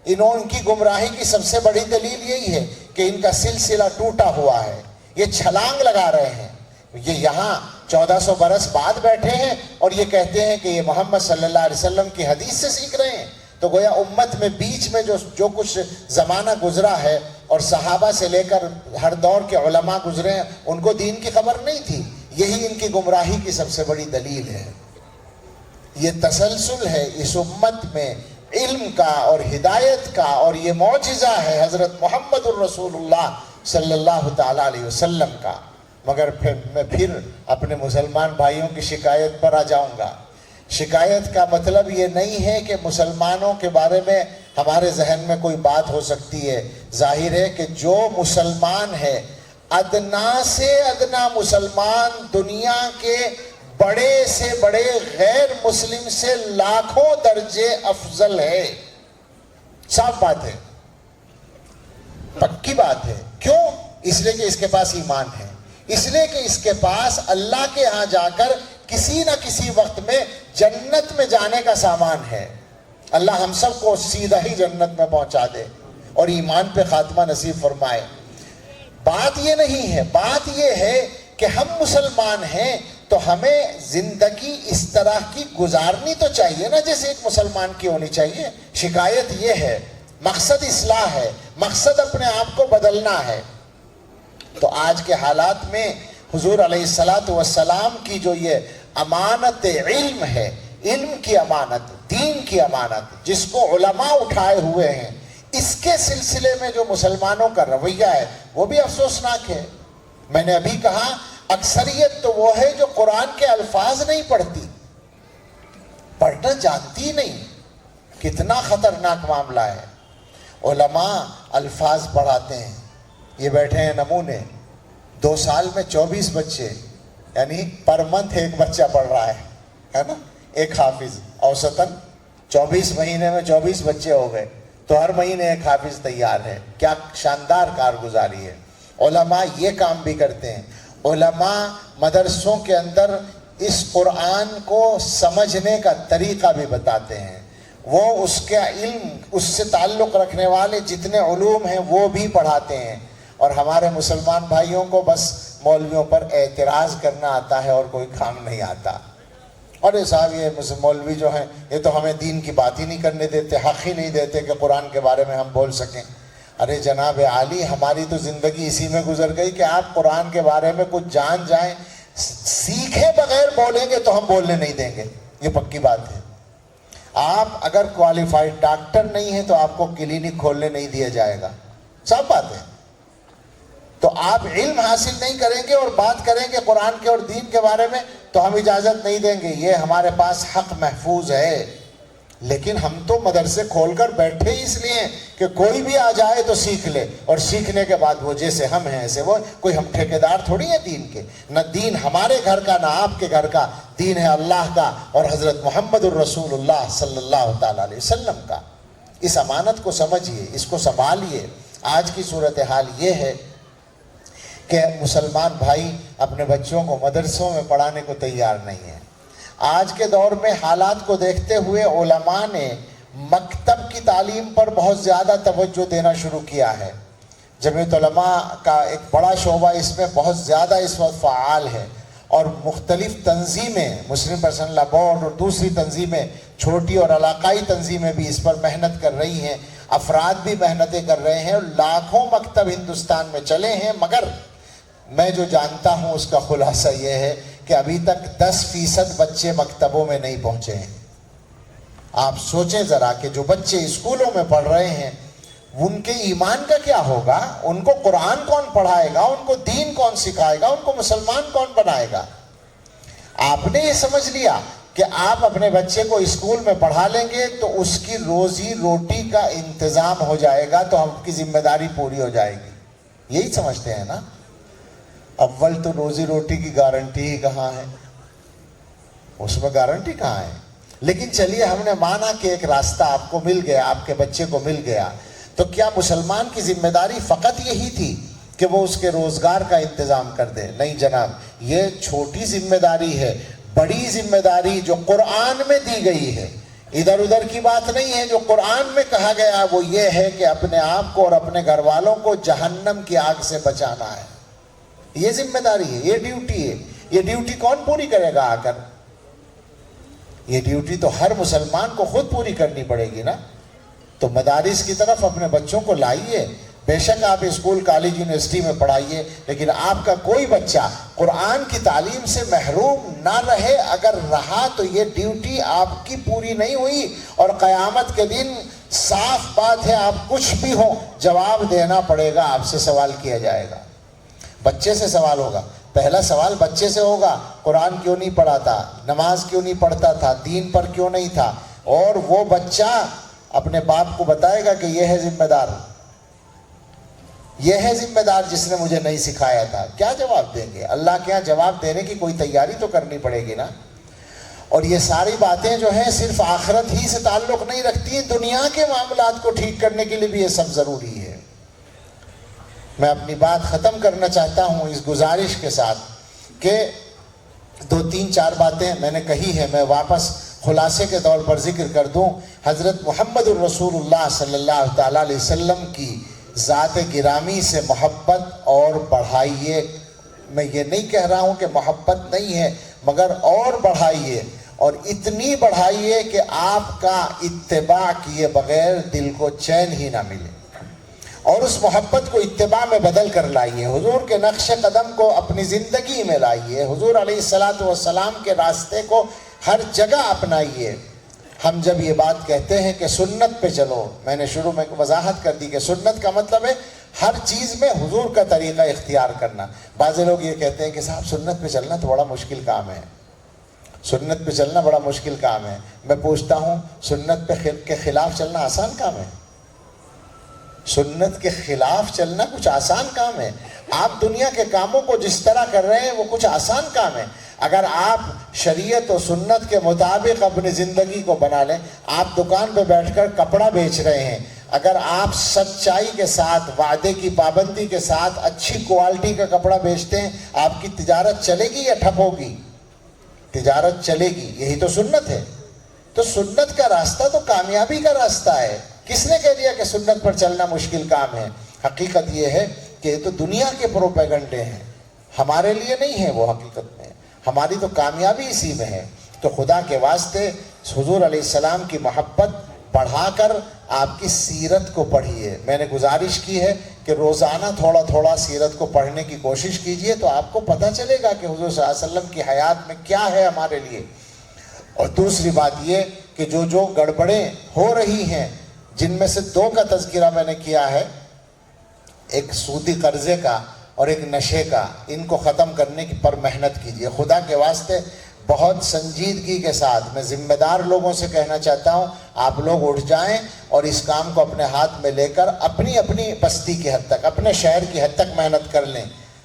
ان کی گمراہی کی سب سے بڑی دلیل یہی ہے کہ ان کا سلسلہ ٹوٹا ہوا ہے. یہ چھلانگ لگا رہے ہیں، یہ یہاں 1400 برس بعد بیٹھے ہیں اور یہ کہتے ہیں کہ یہ محمد صلی اللہ علیہ وسلم کی حدیث سے سیکھ رہے ہیں. تو گویا امت میں بیچ میں جو کچھ زمانہ گزرا ہے اور صحابہ سے لے کر ہر دور کے علماء گزرے ہیں، ان کو دین کی خبر نہیں تھی. یہی ان کی گمراہی کی سب سے بڑی دلیل ہے. یہ تسلسل ہے اس امت میں علم کا اور ہدایت کا، اور یہ معجزہ ہے حضرت محمد الرسول اللہ صلی اللہ تعالیٰ علیہ وسلم کا. مگر میں پھر اپنے مسلمان بھائیوں کی شکایت پر آ جاؤں گا. شکایت کا مطلب یہ نہیں ہے کہ مسلمانوں کے بارے میں ہمارے ذہن میں کوئی بات ہو سکتی ہے. ظاہر ہے کہ جو مسلمان ہے، ادنا سے ادنا مسلمان دنیا کے بڑے سے بڑے غیر مسلم سے لاکھوں درجے افضل ہے. صاف بات ہے، پکی بات ہے. کیوں؟ اس لیے کہ اس کے پاس ایمان ہے، اس لیے کہ اس کے پاس اللہ کے ہاں جا کر کسی نہ کسی وقت میں جنت میں جانے کا سامان ہے. اللہ ہم سب کو سیدھا ہی جنت میں پہنچا دے اور ایمان پہ خاتمہ نصیب فرمائے. بات یہ نہیں ہے، بات یہ ہے کہ ہم مسلمان ہیں تو ہمیں زندگی اس طرح کی گزارنی تو چاہیے نا جیسے ایک مسلمان کی ہونی چاہیے. شکایت یہ ہے، مقصد اصلاح ہے، مقصد اپنے آپ کو بدلنا ہے. تو آج کے حالات میں حضور علیہ السلام کی جو یہ امانت علم ہے، علم کی امانت، دین کی امانت، جس کو علماء اٹھائے ہوئے ہیں، اس کے سلسلے میں جو مسلمانوں کا رویہ ہے وہ بھی افسوسناک ہے. میں نے ابھی کہا اکثریت تو وہ ہے جو قرآن کے الفاظ نہیں پڑھتی، پڑھنا جانتی نہیں. کتنا خطرناک معاملہ ہے. علماء الفاظ پڑھاتے ہیں. یہ بیٹھے ہیں نمونے، 2 سال میں 24 بچے، یعنی پر منتھ ایک بچہ پڑھ رہا ہے نا، ایک حافظ. اوسطاً 24 مہینے میں 24 بچے ہو گئے، تو ہر مہینے ایک حافظ تیار ہے. کیا شاندار کارگزاری ہے. علماء یہ کام بھی کرتے ہیں. علماء مدرسوں کے اندر اس قرآن کو سمجھنے کا طریقہ بھی بتاتے ہیں. وہ اس کا علم، اس سے تعلق رکھنے والے جتنے علوم ہیں وہ بھی پڑھاتے ہیں. اور ہمارے مسلمان بھائیوں کو بس مولویوں پر اعتراض کرنا آتا ہے اور کوئی کام نہیں آتا. اور یہ صاحب یہ مولوی جو ہیں یہ تو ہمیں دین کی بات ہی نہیں کرنے دیتے، حق ہی نہیں دیتے کہ قرآن کے بارے میں ہم بول سکیں. ارے جناب عالی، ہماری تو زندگی اسی میں گزر گئی کہ آپ قرآن کے بارے میں کچھ جان جائیں، سیکھے بغیر بولیں گے تو ہم بولنے نہیں دیں گے. یہ پکی بات ہے. آپ اگر کوالیفائڈ ڈاکٹر نہیں ہیں تو آپ کو کلینک کھولنے نہیں دیا جائے گا. سب بات ہے. تو آپ علم حاصل نہیں کریں گے اور بات کریں گے قرآن کے اور دین کے بارے میں تو ہم اجازت نہیں دیں گے. یہ ہمارے پاس حق محفوظ ہے. لیکن ہم تو مدرسے کھول کر بیٹھے ہی اس لیے کہ کوئی بھی آ جائے تو سیکھ لے، اور سیکھنے کے بعد وہ جیسے ہم ہیں ایسے وہ. کوئی ہم ٹھیکیدار تھوڑی ہیں دین کے. نہ دین ہمارے گھر کا، نہ آپ کے گھر کا. دین ہے اللہ کا اور حضرت محمد الرسول اللہ صلی اللہ تعالیٰ علیہ وسلم کا. اس امانت کو سمجھیے، اس کو سنبھالیے. آج کی صورتحال یہ ہے کہ مسلمان بھائی اپنے بچوں کو مدرسوں میں پڑھانے کو تیار نہیں ہیں۔ آج کے دور میں حالات کو دیکھتے ہوئے علماء نے مکتب کی تعلیم پر بہت زیادہ توجہ دینا شروع کیا ہے۔ جمعیت علماء کا ایک بڑا شعبہ اس میں بہت زیادہ اس وقت فعال ہے، اور مختلف تنظیمیں، مسلم پرسنل لا بورڈ اور دوسری تنظیمیں، چھوٹی اور علاقائی تنظیمیں بھی اس پر محنت کر رہی ہیں، افراد بھی محنتیں کر رہے ہیں، اور لاکھوں مکتب ہندوستان میں چلے ہیں۔ مگر میں جو جانتا ہوں اس کا خلاصہ یہ ہے کہ ابھی تک 10% بچے مکتبوں میں نہیں پہنچے ہیں۔ آپ سوچیں ذرا کہ جو بچے اسکولوں میں پڑھ رہے ہیں ان کے ایمان کا کیا ہوگا؟ ان کو قرآن کون پڑھائے گا؟ ان کو دین کون سکھائے گا؟ ان کو مسلمان کون بنائے گا؟ آپ نے یہ سمجھ لیا کہ آپ اپنے بچے کو اسکول میں پڑھا لیں گے تو اس کی روزی روٹی کا انتظام ہو جائے گا، تو آپ کی ذمہ داری پوری ہو جائے گی، یہی سمجھتے ہیں نا؟ اول تو روزی روٹی کی گارنٹی ہی کہاں ہے، اس میں گارنٹی کہاں ہے؟ لیکن چلیے ہم نے مانا کہ ایک راستہ آپ کو مل گیا، آپ کے بچے کو مل گیا، تو کیا مسلمان کی ذمہ داری فقط یہی تھی کہ وہ اس کے روزگار کا انتظام کر دے؟ نہیں جناب، یہ چھوٹی ذمہ داری ہے۔ بڑی ذمہ داری جو قرآن میں دی گئی ہے، ادھر ادھر کی بات نہیں ہے، جو قرآن میں کہا گیا وہ یہ ہے کہ اپنے آپ کو اور اپنے گھر والوں کو جہنم کی آگ سے بچانا ہے۔ یہ ذمہ داری ہے، یہ ڈیوٹی ہے۔ یہ ڈیوٹی کون پوری کرے گا آ کر؟ یہ ڈیوٹی تو ہر مسلمان کو خود پوری کرنی پڑے گی نا۔ تو مدارس کی طرف اپنے بچوں کو لائیے، بے شک آپ اسکول کالج یونیورسٹی میں پڑھائیے، لیکن آپ کا کوئی بچہ قرآن کی تعلیم سے محروم نہ رہے۔ اگر رہا تو یہ ڈیوٹی آپ کی پوری نہیں ہوئی، اور قیامت کے دن صاف بات ہے آپ کچھ بھی ہو جواب دینا پڑے گا، آپ سے سوال کیا جائے گا، بچے سے سوال ہوگا۔ پہلا سوال بچے سے ہوگا، قرآن کیوں نہیں پڑھاتا، نماز کیوں نہیں پڑھتا تھا، دین پر کیوں نہیں تھا، اور وہ بچہ اپنے باپ کو بتائے گا کہ یہ ہے ذمہ دار، یہ ہے ذمہ دار جس نے مجھے نہیں سکھایا تھا۔ کیا جواب دیں گے؟ اللہ کے یہاں جواب دینے کی کوئی تیاری تو کرنی پڑے گی نا۔ اور یہ ساری باتیں جو ہیں صرف آخرت ہی سے تعلق نہیں رکھتی ہیں، دنیا کے معاملات کو ٹھیک کرنے کے لیے بھی یہ سب ضروری ہے۔ میں اپنی بات ختم کرنا چاہتا ہوں اس گزارش کے ساتھ کہ 2-3-4 باتیں میں نے کہی ہیں، میں واپس خلاصے کے طور پر ذکر کر دوں۔ حضرت محمد الرسول اللہ صلی اللہ تعالیٰ علیہ وسلم کی ذات گرامی سے محبت اور بڑھائیے۔ میں یہ نہیں کہہ رہا ہوں کہ محبت نہیں ہے، مگر اور بڑھائیے، اور اتنی بڑھائیے کہ آپ کا اتباع کیے بغیر دل کو چین ہی نہ ملے، اور اس محبت کو اتباع میں بدل کر لائیے۔ حضور کے نقش قدم کو اپنی زندگی میں لائیے، حضور علیہ الصلاۃ والسلام کے راستے کو ہر جگہ اپنائیے۔ ہم جب یہ بات کہتے ہیں کہ سنت پہ چلو، میں نے شروع میں وضاحت کر دی کہ سنت کا مطلب ہے ہر چیز میں حضور کا طریقہ اختیار کرنا۔ بعض لوگ یہ کہتے ہیں کہ صاحب سنت پہ چلنا تو بڑا مشکل کام ہے، سنت پہ چلنا بڑا مشکل کام ہے۔ میں پوچھتا ہوں، سنت کے خلاف چلنا آسان کام ہے؟ سنت کے خلاف چلنا کچھ آسان کام ہے؟ آپ دنیا کے کاموں کو جس طرح کر رہے ہیں وہ کچھ آسان کام ہے؟ اگر آپ شریعت و سنت کے مطابق اپنی زندگی کو بنا لیں، آپ دکان پہ بیٹھ کر کپڑا بیچ رہے ہیں، اگر آپ سچائی کے ساتھ، وعدے کی پابندی کے ساتھ اچھی کوالٹی کا کپڑا بیچتے ہیں، آپ کی تجارت چلے گی یا ٹھپ ہوگی؟ تجارت چلے گی، یہی تو سنت ہے۔ تو سنت کا راستہ تو کامیابی کا راستہ ہے۔ کس نے کہہ دیا کہ سنت پر چلنا مشکل کام ہے؟ حقیقت یہ ہے کہ یہ تو دنیا کے پروپیگنڈے ہیں، ہمارے لیے نہیں ہے وہ، حقیقت میں ہماری تو کامیابی اسی میں ہے۔ تو خدا کے واسطے حضور علیہ السلام کی محبت بڑھا کر آپ کی سیرت کو پڑھیے۔ میں نے گزارش کی ہے کہ روزانہ تھوڑا تھوڑا سیرت کو پڑھنے کی کوشش کیجئے، تو آپ کو پتہ چلے گا کہ حضور صلی اللہ علیہ وسلم کی حیات میں کیا ہے ہمارے لیے۔ اور دوسری بات یہ کہ جو گڑبڑیں ہو رہی ہیں، جن میں سے 2 کا تذکرہ میں نے کیا ہے، ایک سودی قرضے کا اور ایک نشے کا، ان کو ختم کرنے کی پر محنت کیجیے۔ خدا کے واسطے بہت سنجیدگی کے ساتھ میں ذمہ دار لوگوں سے کہنا چاہتا ہوں، آپ لوگ اٹھ جائیں اور اس کام کو اپنے ہاتھ میں لے کر اپنی بستی کی حد تک، اپنے شہر کی حد تک محنت کر لیں،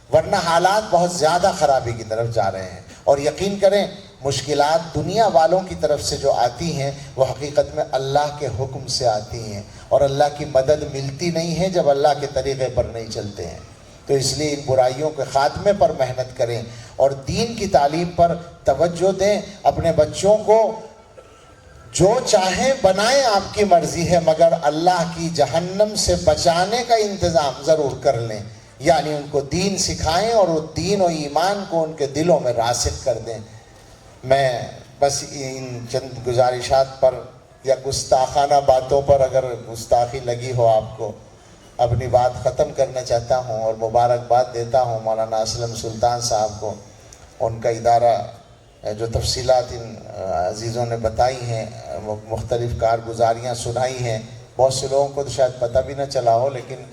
ورنہ حالات بہت زیادہ خرابی کی طرف جا رہے ہیں۔ اور یقین کریں، مشکلات دنیا والوں کی طرف سے جو آتی ہیں وہ حقیقت میں اللہ کے حکم سے آتی ہیں، اور اللہ کی مدد ملتی نہیں ہے جب اللہ کے طریقے پر نہیں چلتے ہیں۔ تو اس لیے ان برائیوں کے خاتمے پر محنت کریں اور دین کی تعلیم پر توجہ دیں. اپنے بچوں کو جو چاہیں بنائیں، آپ کی مرضی ہے، مگر اللہ کی جہنم سے بچانے کا انتظام ضرور کر لیں. یعنی ان کو دین سکھائیں اور وہ دین و ایمان کو ان کے دلوں میں راسخ کر دیں. میں بس ان چند گزارشات پر یا گستاخانہ باتوں پر اگر گستاخی لگی ہو آپ کو، اپنی بات ختم کرنا چاہتا ہوں اور مبارکباد دیتا ہوں مولانا اسلم سلطان صاحب کو. ان کا ادارہ جو تفصیلات ان عزیزوں نے بتائی ہیں، مختلف کارگزاریاں سنائی ہیں، بہت سے لوگوں کو تو شاید پتہ بھی نہ چلا ہو، لیکن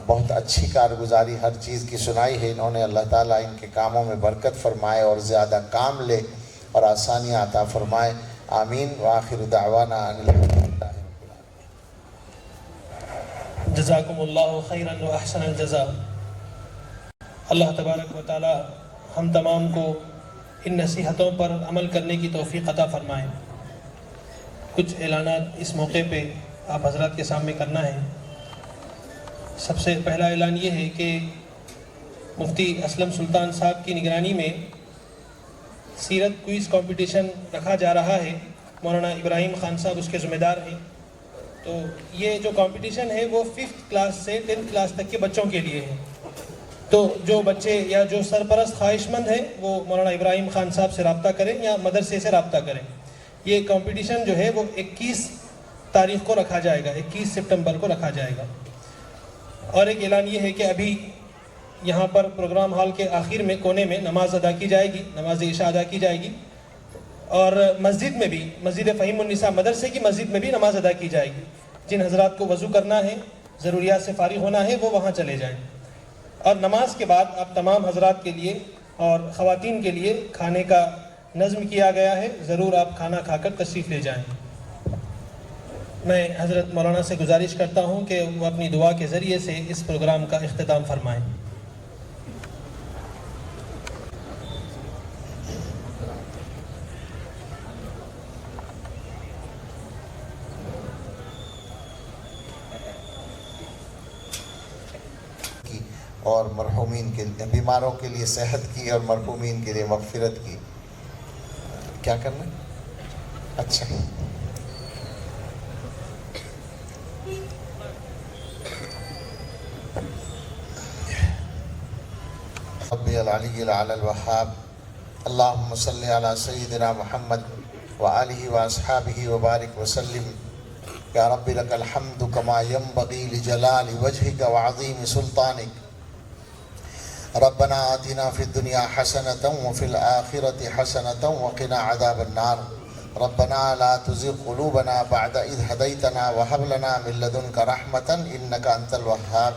بہت اچھی کارگزاری ہر چیز کی سنائی ہے انہوں نے. اللہ تعالیٰ ان کے کاموں میں برکت فرمائے اور زیادہ کام لے اور آسانیاں عطا فرمائے. آمین. وآخر دعوانا ان الحمدللہ. جزاکم اللہ خیرا و احسن الجزاء. اللہ تبارک و تعالی ہم تمام کو ان نصیحتوں پر عمل کرنے کی توفیق عطا فرمائے. کچھ اعلانات اس موقع پہ آپ حضرات کے سامنے کرنا ہے. سب سے پہلا اعلان یہ ہے کہ مفتی اسلم سلطان صاحب کی نگرانی میں سیرت کوئز کمپٹیشن رکھا جا رہا ہے. مولانا ابراہیم خان صاحب اس کے ذمہ دار ہیں. تو یہ جو کمپٹیشن ہے وہ 5th کلاس سے 10th کلاس تک کے بچوں کے لیے ہے. تو جو بچے یا جو سرپرست خواہش مند ہیں وہ مولانا ابراہیم خان صاحب سے رابطہ کریں یا مدرسے سے رابطہ کریں. یہ کمپٹیشن جو ہے وہ 21 تاریخ کو رکھا جائے گا، 21 سپٹمبر کو رکھا جائے گا. اور ایک اعلان یہ ہے کہ ابھی یہاں پر پروگرام ہال کے آخر میں کونے میں نماز ادا کی جائے گی، نماز عشاء ادا کی جائے گی. اور مسجد میں بھی، مسجد فہیم النساء مدرسے کی مسجد میں بھی نماز ادا کی جائے گی. جن حضرات کو وضو کرنا ہے، ضروریات سے فارغ ہونا ہے، وہ وہاں چلے جائیں. اور نماز کے بعد آپ تمام حضرات کے لیے اور خواتین کے لیے کھانے کا نظم کیا گیا ہے. ضرور آپ کھانا کھا کر تشریف لے جائیں. میں حضرت مولانا سے گزارش کرتا ہوں کہ وہ اپنی دعا کے ذریعے سے اس پروگرام کا اختتام فرمائیں. اور مرحومین کے لیے، بیماروں کے لیے صحت کی اور مرحومین کے لیے مغفرت کی. کیا کرنا؟ اچھا. ربی العلی العلی الوہاب اللہم صلی علی سیدنا محمد وآلہ واصحابہ وبارک وسلم. یا رب لک الحمد کما ینبغی لجلال وجہک وعظیم سلطانک. ربنا آتنا فی الدنیا حسنة وفی الآخرة حسنة وقنا عذاب النار. ربنا لا تزغ قلوبنا بعد اذ هديتنا وهب لنا من لدنك رحمة انك انت الوهاب.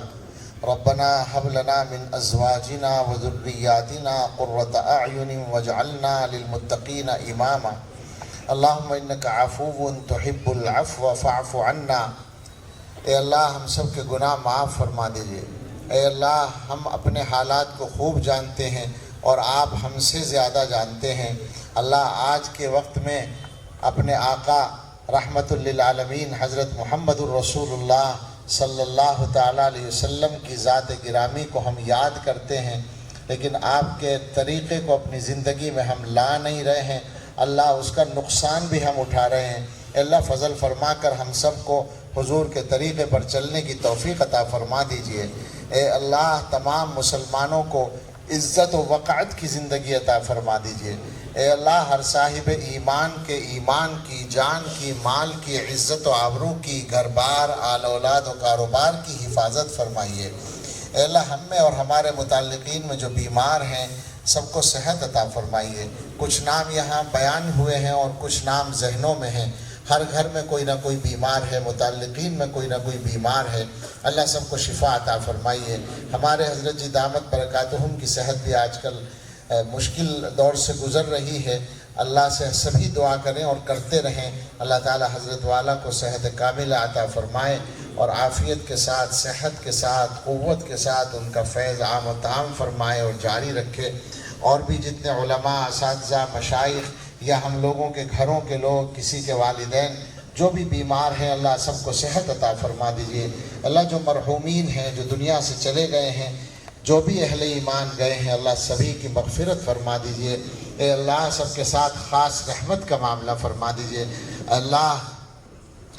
ربنا هب لنا من ازواجنا وذرياتنا قرة اعین واجعلنا للمتقین اماما. اللهم انك عفو تحب العفو فاعف عنا. اے اللہ ہم سب کے گناہ معاف فرما دیجئے. اے اللہ ہم اپنے حالات کو خوب جانتے ہیں اور آپ ہم سے زیادہ جانتے ہیں. اللہ آج کے وقت میں اپنے آقا رحمت للعالمین حضرت محمد الرسول اللہ صلی اللہ تعالیٰ علیہ وسلم کی ذات گرامی کو ہم یاد کرتے ہیں، لیکن آپ کے طریقے کو اپنی زندگی میں ہم لا نہیں رہے ہیں. اللہ اس کا نقصان بھی ہم اٹھا رہے ہیں. اللہ فضل فرما کر ہم سب کو حضور کے طریقے پر چلنے کی توفیق عطا فرما دیجئے. اے اللہ تمام مسلمانوں کو عزت و وقعت کی زندگی عطا فرما دیجئے. اے اللہ ہر صاحب ایمان کے ایمان کی، جان کی، مال کی، عزت و آبرو کی، گھر بار، آل اولاد و کاروبار کی حفاظت فرمائیے. اے اللہ ہم میں اور ہمارے متعلقین میں جو بیمار ہیں سب کو صحت عطا فرمائیے. کچھ نام یہاں بیان ہوئے ہیں اور کچھ نام ذہنوں میں ہیں. ہر گھر میں کوئی نہ کوئی بیمار ہے، متعلقین میں کوئی نہ کوئی بیمار ہے. اللہ سب کو شفا عطا فرمائیے. ہمارے حضرت جی دامت برکاتہم کی صحت بھی آج کل مشکل دور سے گزر رہی ہے. اللہ سے سبھی دعا کریں اور کرتے رہیں. اللہ تعالی حضرت والا کو صحت کاملہ عطا فرمائے اور عافیت کے ساتھ، صحت کے ساتھ، قوت کے ساتھ ان کا فیض عام و تام فرمائے اور جاری رکھے. اور بھی جتنے علماء، اساتذہ، مشائخ یا ہم لوگوں کے گھروں کے لوگ، کسی کے والدین جو بھی بیمار ہیں، اللہ سب کو صحت عطا فرما دیجئے. اللہ جو مرحومین ہیں، جو دنیا سے چلے گئے ہیں، جو بھی اہل ایمان گئے ہیں اللہ سبھی کی مغفرت فرما دیجئے۔ اے اللہ سب کے ساتھ خاص رحمت کا معاملہ فرما دیجئے۔ اللہ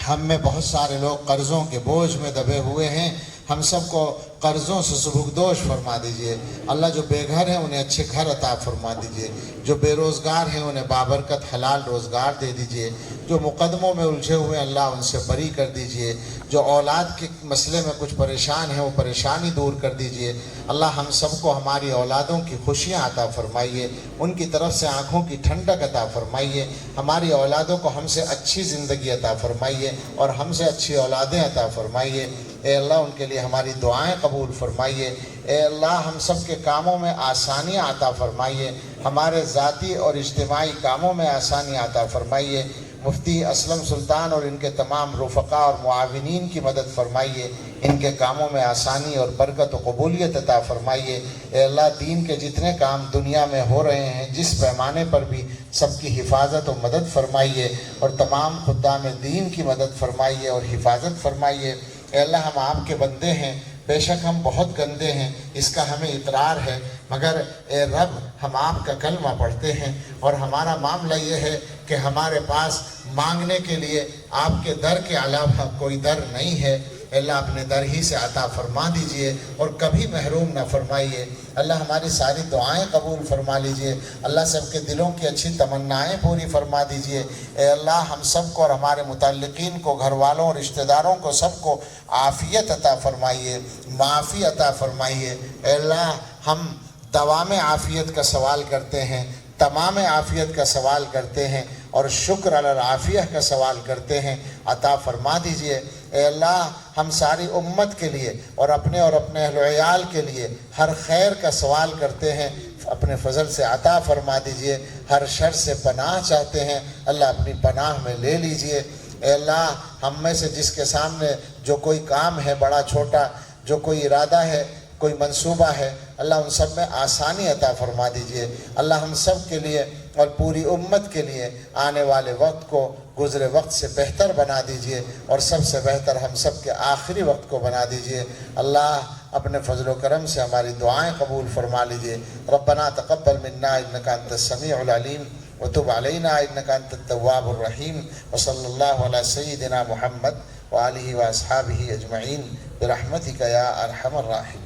ہم میں بہت سارے لوگ قرضوں کے بوجھ میں دبے ہوئے ہیں، ہم سب کو قرضوں سے سبکدوش فرما دیجئے۔ اللہ جو بے گھر ہیں انہیں اچھے گھر عطا فرما دیجئے، جو بے روزگار ہیں انہیں بابرکت حلال روزگار دے دیجئے، جو مقدموں میں الجھے ہوئے ہیں اللہ ان سے بری کر دیجئے، جو اولاد کے مسئلے میں کچھ پریشان ہیں وہ پریشانی دور کر دیجئے۔ اللہ ہم سب کو ہماری اولادوں کی خوشیاں عطا فرمائیے، ان کی طرف سے آنکھوں کی ٹھنڈک عطا فرمائیے، ہماری اولادوں کو ہم سے اچھی زندگی عطا فرمائیے اور ہم سے اچھی اولادیں عطا فرمائیے۔ اے اللہ ان کے لیے ہماری دعائیں قبول فرمائیے۔ اے اللہ ہم سب کے کاموں میں آسانیاں عطا فرمائیے، ہمارے ذاتی اور اجتماعی کاموں میں آسانیاں عطا فرمائیے۔ مفتی اسلم سلطان اور ان کے تمام رفقا اور معاونین کی مدد فرمائیے، ان کے کاموں میں آسانی اور برکت و قبولیت عطا فرمائیے۔ اے اللہ دین کے جتنے کام دنیا میں ہو رہے ہیں جس پیمانے پر بھی سب کی حفاظت و مدد فرمائیے اور تمام خدام دین کی مدد فرمائیے اور حفاظت فرمائیے۔ اے اللہ ہم آپ کے بندے ہیں، بے شک ہم بہت گندے ہیں، اس کا ہمیں اقرار ہے، مگر اے رب ہم آپ کا کلمہ پڑھتے ہیں اور ہمارا معاملہ یہ ہے کہ ہمارے پاس مانگنے کے لیے آپ کے در کے علاوہ کوئی در نہیں ہے۔ اللہ اپنے در ہی سے عطا فرما دیجئے اور کبھی محروم نہ فرمائیے۔ اللہ ہماری ساری دعائیں قبول فرما لیجئے، اللہ سب کے دلوں کی اچھی تمنائیں پوری فرما دیجئے۔ اے اللہ ہم سب کو اور ہمارے متعلقین کو، گھر والوں اور رشتہ داروں کو سب کو عافیت عطا فرمائیے، معافی عطا فرمائیے۔ اے اللہ ہم دوام عافیت کا سوال کرتے ہیں، تمام عافیت کا سوال کرتے ہیں اور شکر علی العافیہ کا سوال کرتے ہیں، عطا فرما دیجئے۔ اے اللہ ہم ساری امت کے لیے اور اپنے اہل و عیال کے لیے ہر خیر کا سوال کرتے ہیں، اپنے فضل سے عطا فرما دیجئے۔ ہر شر سے پناہ چاہتے ہیں، اللہ اپنی پناہ میں لے لیجئے۔ اے اللہ ہم میں سے جس کے سامنے جو کوئی کام ہے بڑا چھوٹا، جو کوئی ارادہ ہے، کوئی منصوبہ ہے، اللہ ان سب میں آسانی عطا فرما دیجئے۔ اللہ ہم سب کے لیے اور پوری امت کے لیے آنے والے وقت کو گزرے وقت سے بہتر بنا دیجئے اور سب سے بہتر ہم سب کے آخری وقت کو بنا دیجئے۔ اللہ اپنے فضل و کرم سے ہماری دعائیں قبول فرما لیجئے۔ ربنا تقبل منا انک انت السمیع العلیم وتب علینا انک انت التواب الرحیم وصلی اللہ علی سیدنا محمد وآلہ واصحابہ اجمعین برحمتک یا ارحم الراحمین۔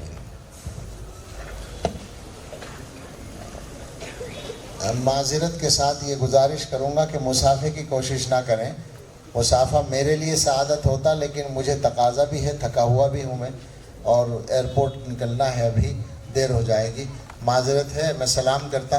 معذرت کے ساتھ یہ گزارش کروں گا کہ مصافحے کی کوشش نہ کریں۔ مصافحہ میرے لیے سعادت ہوتا لیکن مجھے تقاضا بھی ہے، تھکا ہوا بھی ہوں میں اور ایئرپورٹ نکلنا ہے، ابھی دیر ہو جائے گی۔ معذرت ہے، میں سلام کرتا ہوں۔